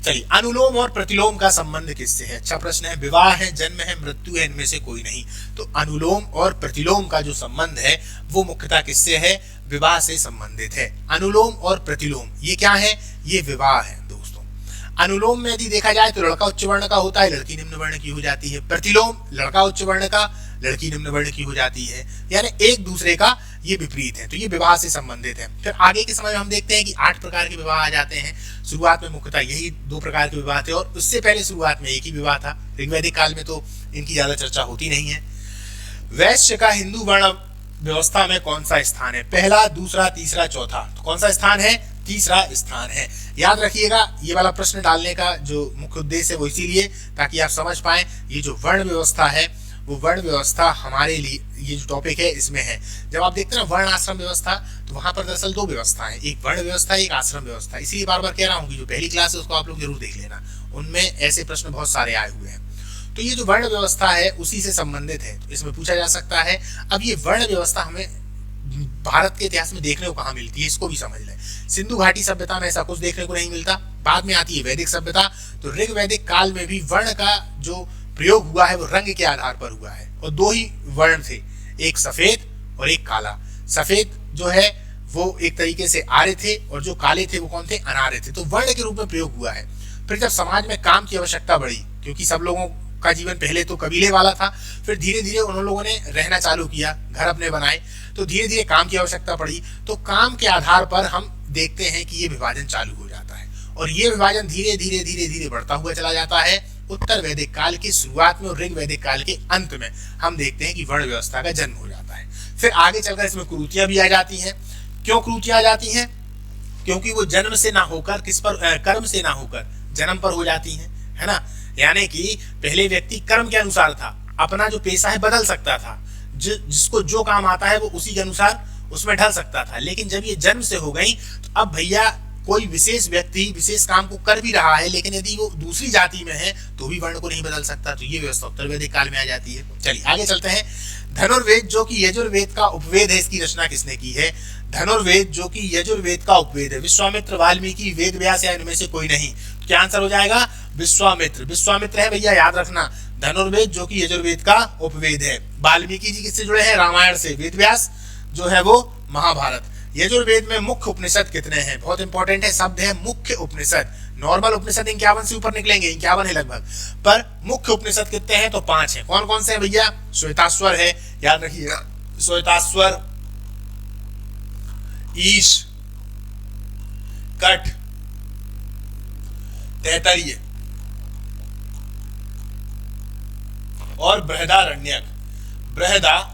चलिए, अनुलोम और प्रतिलोम का संबंध किससे है? अच्छा प्रश्न है। विवाह है, जन्म है, मृत्यु है, इनमें से कोई नहीं। तो अनुलोम और प्रतिलोम का जो संबंध है वो मुख्यतः किससे है? विवाह से संबंधित है। अनुलोम और प्रतिलोम ये क्या है? ये विवाह है दोस्तों। अनुलोम में यदि देखा जाए तो लड़का उच्च वर्ण का होता है, लड़की निम्न वर्ण की हो जाती है। प्रतिलोम लड़का उच्च वर्ण का, लड़की निम्न वर्ण की हो जाती है, यानी एक दूसरे का ये विपरीत है। तो ये विवाह से संबंधित है। फिर आगे के समय में हम देखते हैं कि 8 प्रकार के विवाह आ जाते हैं। शुरुआत में मुख्यतः यही 2 प्रकार के विवाह थे और उससे पहले शुरुआत में एक ही विवाह था। ऋग्वैदिक काल में तो इनकी ज्यादा चर्चा होती नहीं है। वैश्य का हिंदू वर्ण व्यवस्था में कौन सा स्थान है? पहला, दूसरा, तीसरा, चौथा। तो कौन सा स्थान है? तीसरा स्थान है। याद रखिएगा, ये वाला प्रश्न डालने का जो मुख्य उद्देश्य है वो इसीलिए ताकि आप समझ पाए ये जो वर्ण व्यवस्था है वो वर्ण व्यवस्था हमारे लिए ये जो टॉपिक है इसमें है। जब आप देखते हैं ना वर्ण आश्रम व्यवस्था, तो वहां पर दरअसल 2 व्यवस्था है, एक वर्ण व्यवस्था, एक आश्रम व्यवस्था। इसीलिए बार बार कह रहा हूँ कि जो पहली क्लास है उसको आप लोग जरूर देख लेना, उनमें ऐसे प्रश्न बहुत सारे आए हुए हैं। तो ये जो वर्ण व्यवस्था है उसी से संबंधित है, तो इसमें पूछा जा सकता है। अब ये वर्ण व्यवस्था हमें भारत के इतिहास में देखने को कहाँ मिलती है, इसको भी समझ लें। सिंधु घाटी सभ्यता में ऐसा कुछ देखने को नहीं मिलता। बाद में आती है वैदिक सभ्यता। तो ऋग्वैदिक काल में भी वर्ण का जो प्रयोग हुआ है वो रंग के आधार पर हुआ है और 2 ही वर्ण थे, एक सफेद और एक काला। सफेद जो है वो एक तरीके से आर्य थे और जो काले थे वो कौन थे? अनार्य थे। तो वर्ण के रूप में प्रयोग हुआ है। फिर जब समाज में काम की आवश्यकता बढ़ी, क्योंकि सब लोगों का जीवन पहले तो कबीले वाला था, फिर धीरे धीरे उन लोगों ने रहना चालू किया, घर अपने बनाए, तो धीरे धीरे काम की आवश्यकता पड़ी। तो काम के आधार पर हम देखते हैं कि ये विभाजन चालू हो जाता है और ये विभाजन धीरे धीरे धीरे धीरे बढ़ता हुआ चला जाता है। उत्तर वैदिक काल की शुरुआत में और ऋग वैदिक काल के अंत में हम देखते हैं कि वर्ण व्यवस्था का जन्म हो जाता है। फिर आगे चलकर इसमें कुरीतियां भी आ जाती हैं। क्यों कुरीतियां आ जाती हैं? क्योंकि वो जन्म से ना होकर किस पर, कर्म से ना होकर जन्म पर हो जाती हैं, है ना। यानी कि पहले व्यक्ति कर्म के अनुसार था, अपना जो पेशा है बदल सकता था, जिसको जो काम आता है वो उसी के अनुसार उसमें ढल सकता था। लेकिन जब ये जन्म से हो गई तो अब भैया कोई विशेष व्यक्ति विशेष काम को कर भी रहा है, लेकिन यदि वो दूसरी जाति में है तो भी वर्ण को नहीं बदल सकता। तो ये व्यवस्था उत्तर वैदिक काल में आ जाती है। चलिए आगे चलते हैं। धनुर्वेद जो कि यजुर्वेद का उपवेद है, इसकी रचना किसने की है? धनुर्वेद जो कि यजुर्वेद का उपवेद है, विश्वामित्र, वाल्मीकि, वेद व्यास या इनमें से कोई नहीं। तो क्या आंसर हो जाएगा? विश्वामित्र। विश्वामित्र है भैया, याद रखना। धनुर्वेद जो कि यजुर्वेद का उपवेद है। वाल्मीकि जी किससे जुड़े हैं? रामायण से। वेद व्यास जो है वो महाभारत। यजुर्वेद में मुख्य उपनिषद कितने हैं? बहुत इंपॉर्टेंट है, शब्द है मुख्य उपनिषद। नॉर्मल उपनिषद 51 से ऊपर निकलेंगे, 51 है लगभग, पर मुख्य उपनिषद कितने हैं? तो 5 हैं। कौन कौन से हैं भैया? श्वेताश्वर है, याद रखिएगा, श्वेताश्वर, ईश, कठ, तैतरीय और बृहदारण्यक। बृहदारण्यक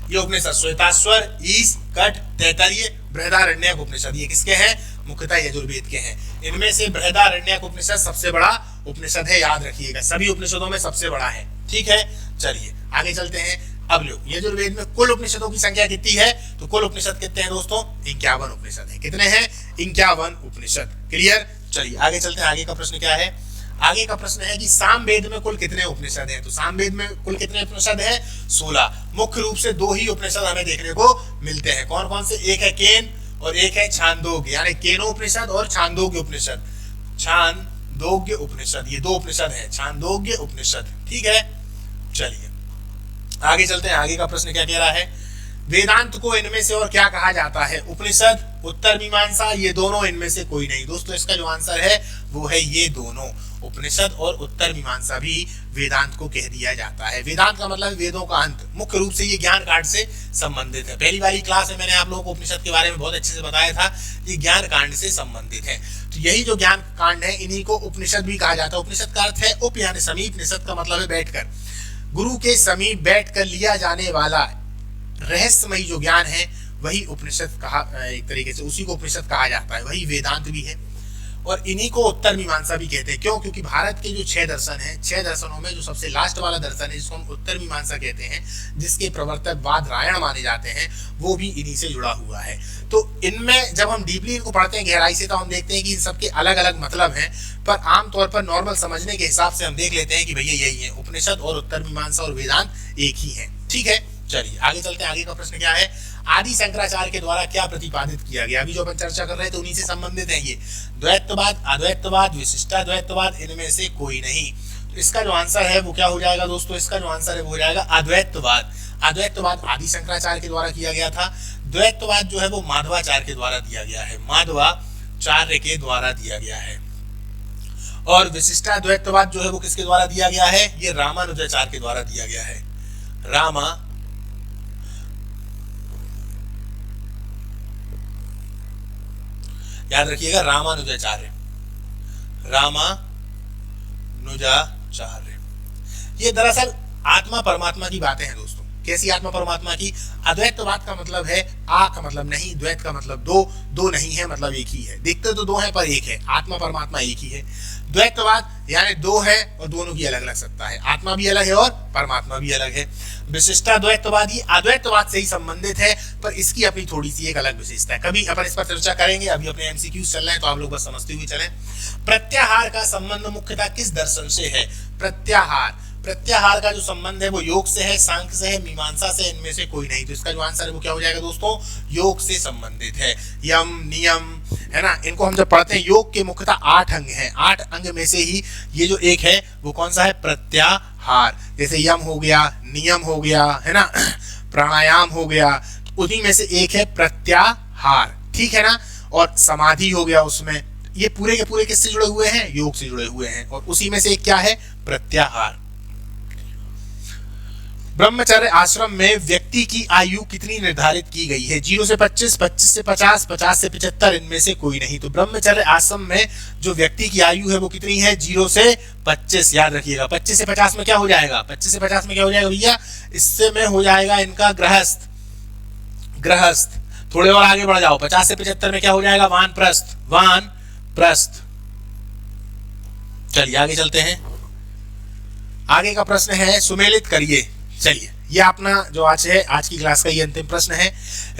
ये उपनिषद, श्वेताश्वर, ईश, कठ, तैतरीय, बृहदारण्यक उपनिषद, ये किसके हैं? मुख्यतः यजुर्वेद के हैं। इनमें से बृहदारण्यक उपनिषद सबसे बड़ा उपनिषद है, याद रखिएगा, सभी उपनिषदों में सबसे बड़ा है। ठीक है, चलिए आगे चलते हैं। अब लो, यजुर्वेद में कुल उपनिषदों की संख्या कितनी है? तो कुल उपनिषद कितने हैं दोस्तों? 51 उपनिषद है। कितने हैं? 51 उपनिषद। क्लियर? चलिए आगे चलते हैं। आगे का प्रश्न क्या है? आगे का प्रश्न है कि सामवेद में कुल कितने उपनिषद हैं? तो सामवेद में कुल कितने उपनिषद हैं? 16। मुख्य रूप से 2 ही उपनिषद हमें देखने को मिलते हैं। कौन कौन से? एक है केन और एक है छांदोग्य, यानी केनोपनिषद और छांदोग्य उपनिषद। छांदोग्य उपनिषद, ये 2 उपनिषद हैं, छांदोग्य उपनिषद। ठीक है, चलिए आगे चलते हैं। आगे का प्रश्न क्या कह रहा है? वेदांत को इनमें से और क्या कहा जाता है? उपनिषद, उत्तर मीमांसा, ये दोनों, इनमें से कोई नहीं। दोस्तों इसका जो आंसर है वो है ये दोनों, उपनिषद और उत्तर मीमांसा भी वेदांत को कह दिया जाता है। वेदांत का मतलब वेदों का अंत, मुख्य रूप से ये ज्ञान कांड से संबंधित है। पहली वाली क्लास में मैंने आप लोगों को उपनिषद के बारे में बहुत अच्छे से बताया था, ये ज्ञान कांड से संबंधित है। तो यही जो ज्ञान कांड है इन्हीं को उपनिषद भी कहा जाता है। उपनिषद का अर्थ है उप यानी समीप, निषद का मतलब है बैठकर, गुरु के समीप बैठकर लिया जाने वाला रहस्यमयी जो ज्ञान है वही उपनिषद कहा, एक तरीके से उसी को उपनिषद कहा जाता है, वही वेदांत भी है। और इन्हीं को उत्तर मीमांसा भी कहते हैं। क्यों? क्योंकि भारत के जो 6 दर्शन हैं, 6 दर्शनों में जो सबसे लास्ट वाला दर्शन है जिसको हम उत्तर मीमांसा कहते हैं, जिसके प्रवर्तक बादरायण माने जाते हैं, वो भी इन्हीं से जुड़ा हुआ है। तो इनमें जब हम डीपली इनको पढ़ते हैं गहराई से, तो हम देखते हैं कि इन सबके अलग अलग मतलब हैं, पर आमतौर पर नॉर्मल समझने के हिसाब से हम देख लेते हैं कि भैया यही है, उपनिषद और उत्तर मीमांसा और वेदांत एक ही है। ठीक है, चलिए आगे चलते हैं। आगे का प्रश्न क्या है? आदि शंकराचार्य के द्वारा क्या प्रतिपादित किया गया? अभी जो अपन चर्चा कर रहे थे उन्हीं से संबंधित है ये। द्वैतवाद, अद्वैतवाद, विशिष्टाद्वैतवाद, इनमें से कोई नहीं। तो इसका जो आंसर है वो क्या हो जाएगा दोस्तों? इसका जो आंसर है वो हो जाएगा अद्वैतवाद। अद्वैतवाद आदि शंकराचार्य के द्वारा किया गया था। द्वैतवाद जो है वो माधवाचार्य के द्वारा दिया गया है, माधवाचार्य के द्वारा दिया गया है। और विशिष्टाद्वैतवाद जो है वो किसके द्वारा दिया गया है? ये रामानुजाचार्य के द्वारा दिया गया है। याद रखिएगा, रामानुजाचार्य, रामानुजाचार्य। ये दरअसल आत्मा परमात्मा की बातें हैं दोस्तों। कैसी आत्मा परमात्मा की? अद्वैतवाद का मतलब है आ का मतलब नहीं, द्वैत का मतलब दो, दो नहीं है मतलब एक ही है। देखते तो दो है पर एक है, आत्मा परमात्मा एक ही है। द्वैतवाद यानी दो है और दोनों की अलग अलग सत्ता है, आत्मा भी अलग है और परमात्मा भी अलग है। विशिष्टाद्वैतवाद ये अद्वैतवाद से ही संबंधित है, पर इसकी अपनी थोड़ी सी एक अलग विशेषता है। कभी अपन इस पर चर्चा करेंगे, अभी अपने एमसीक्यूज चल रहे हैं तो आप लोग बस समझते हुए चलें। प्रत्याहार का संबंध मुख्यतः किस दर्शन से है? प्रत्याहार का जो संबंध है वो योग से है, सांख्य से है, मीमांसा से, इनमें से कोई नहीं। तो इसका जो आंसर है वो क्या हो जाएगा दोस्तों? योग से संबंधित है। यम, नियम, है ना, इनको हम जब पढ़ते हैं, योग के मुख्यतः 8 अंग हैं। 8 अंग में से ही ये जो एक है वो कौन सा है? प्रत्याहार। जैसे यम हो गया, नियम हो गया, है ना, प्राणायाम हो गया, उन्हीं में से एक है प्रत्याहार। ठीक है ना। और समाधि हो गया उसमें। ये पूरे के पूरे किससे जुड़े हुए हैं? योग से जुड़े हुए हैं। और उसी में से एक क्या है? प्रत्याहार। ब्रह्मचर्य आश्रम में व्यक्ति की आयु कितनी निर्धारित की गई है? 0 से 25, 25 से 50, 50 से 75, इनमें से कोई नहीं। तो ब्रह्मचर्य आश्रम में जो व्यक्ति की आयु है वो कितनी है? 0 से 25। याद रखिएगा, 25 से 50 में क्या हो जाएगा? 25 से 50 में क्या हो जाएगा भैया? इससे में हो जाएगा इनका गृहस्थ। थोड़े और आगे बढ़ जाओ, 50 से 75 में क्या हो जाएगा? वानप्रस्थ। चलिए आगे चलते हैं। आगे का प्रश्न है, सुमेलित करिए। चलिए, ये अपना जो आज है, आज की क्लास का ये अंतिम प्रश्न है।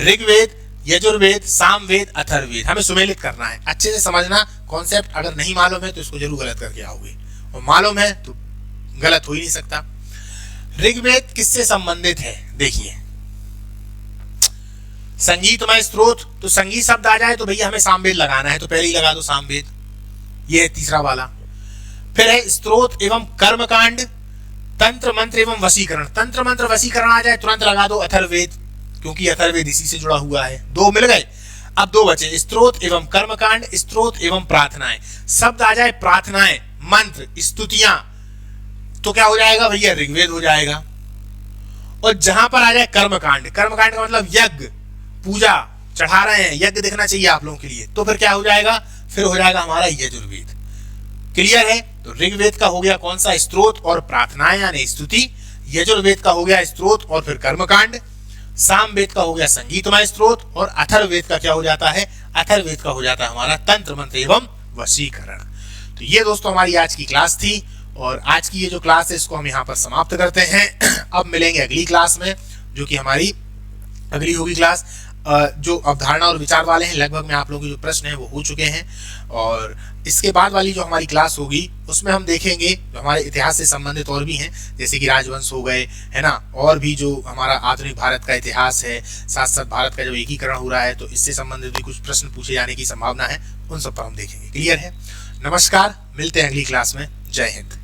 ऋग्वेद, यजुर्वेद, सामवेद, अथर्ववेद, हमें सुमेलित करना है। अच्छे से समझना कॉन्सेप्ट। अगर नहीं मालूम है तो इसको जरूर गलत करके आओगे, और मालूम है तो गलत हो ही नहीं सकता। ऋग्वेद किससे संबंधित है? देखिए, संगीतमय स्रोत, तो संगीत शब्द आ जाए तो भैया हमें सामवेद लगाना है, तो पहले ही लगा दो सामवेद। ये है तीसरा वाला। फिर है स्त्रोत एवं कर्मकांड, तंत्र मंत्र एवं वशीकरण। तंत्र मंत्र वशीकरण आ जाए तुरंत लगा दो अथर्ववेद, क्योंकि अथर्ववेद इसी से जुड़ा हुआ है। 2 मिल गए, अब 2 बचे, स्त्रोत एवं कर्मकांड, स्त्रोत एवं प्रार्थनाएं। शब्द आ जाए प्रार्थनाएं, मंत्र, स्तुतियां, तो क्या हो जाएगा भैया? ऋग्वेद हो जाएगा। और जहां पर आ जाए कर्मकांड, कर्मकांड का मतलब यज्ञ, पूजा चढ़ा रहे हैं, यज्ञ दिखना चाहिए आप लोगों के लिए, तो फिर क्या हो जाएगा? फिर हो जाएगा हमारा यजुर्वेद। क्लियर है? तो ऋग्वेद का हो गया कौन सा? स्त्रोत और प्रार्थनाएं यानी स्तुति। यजुर्वेद का हो गया स्त्रोत और फिर कर्मकांड। सामवेद का हो गया संगीतमय स्त्रोत। और अथर्ववेद का क्या हो जाता है? अथर्ववेद का हो जाता है हमारा तंत्र मंत्र एवं वशीकरण। तो ये दोस्तों हमारी आज की क्लास थी, और आज की ये जो क्लास है इसको हम यहाँ पर समाप्त करते हैं। अब मिलेंगे अगली क्लास में, जो कि हमारी अगली होगी क्लास जो अवधारणा और विचार वाले हैं। लगभग में आप लोगों के जो प्रश्न हैं वो हो चुके हैं, और इसके बाद वाली जो हमारी क्लास होगी उसमें हम देखेंगे जो हमारे इतिहास से संबंधित और भी हैं, जैसे कि राजवंश हो गए, है ना, और भी जो हमारा आधुनिक भारत का इतिहास है, साथ साथ भारत का जो एकीकरण हो रहा है, तो इससे संबंधित भी कुछ प्रश्न पूछे जाने की संभावना है, उन सब पर हम देखेंगे। क्लियर है? नमस्कार, मिलते हैं अगली क्लास में। जय हिंद।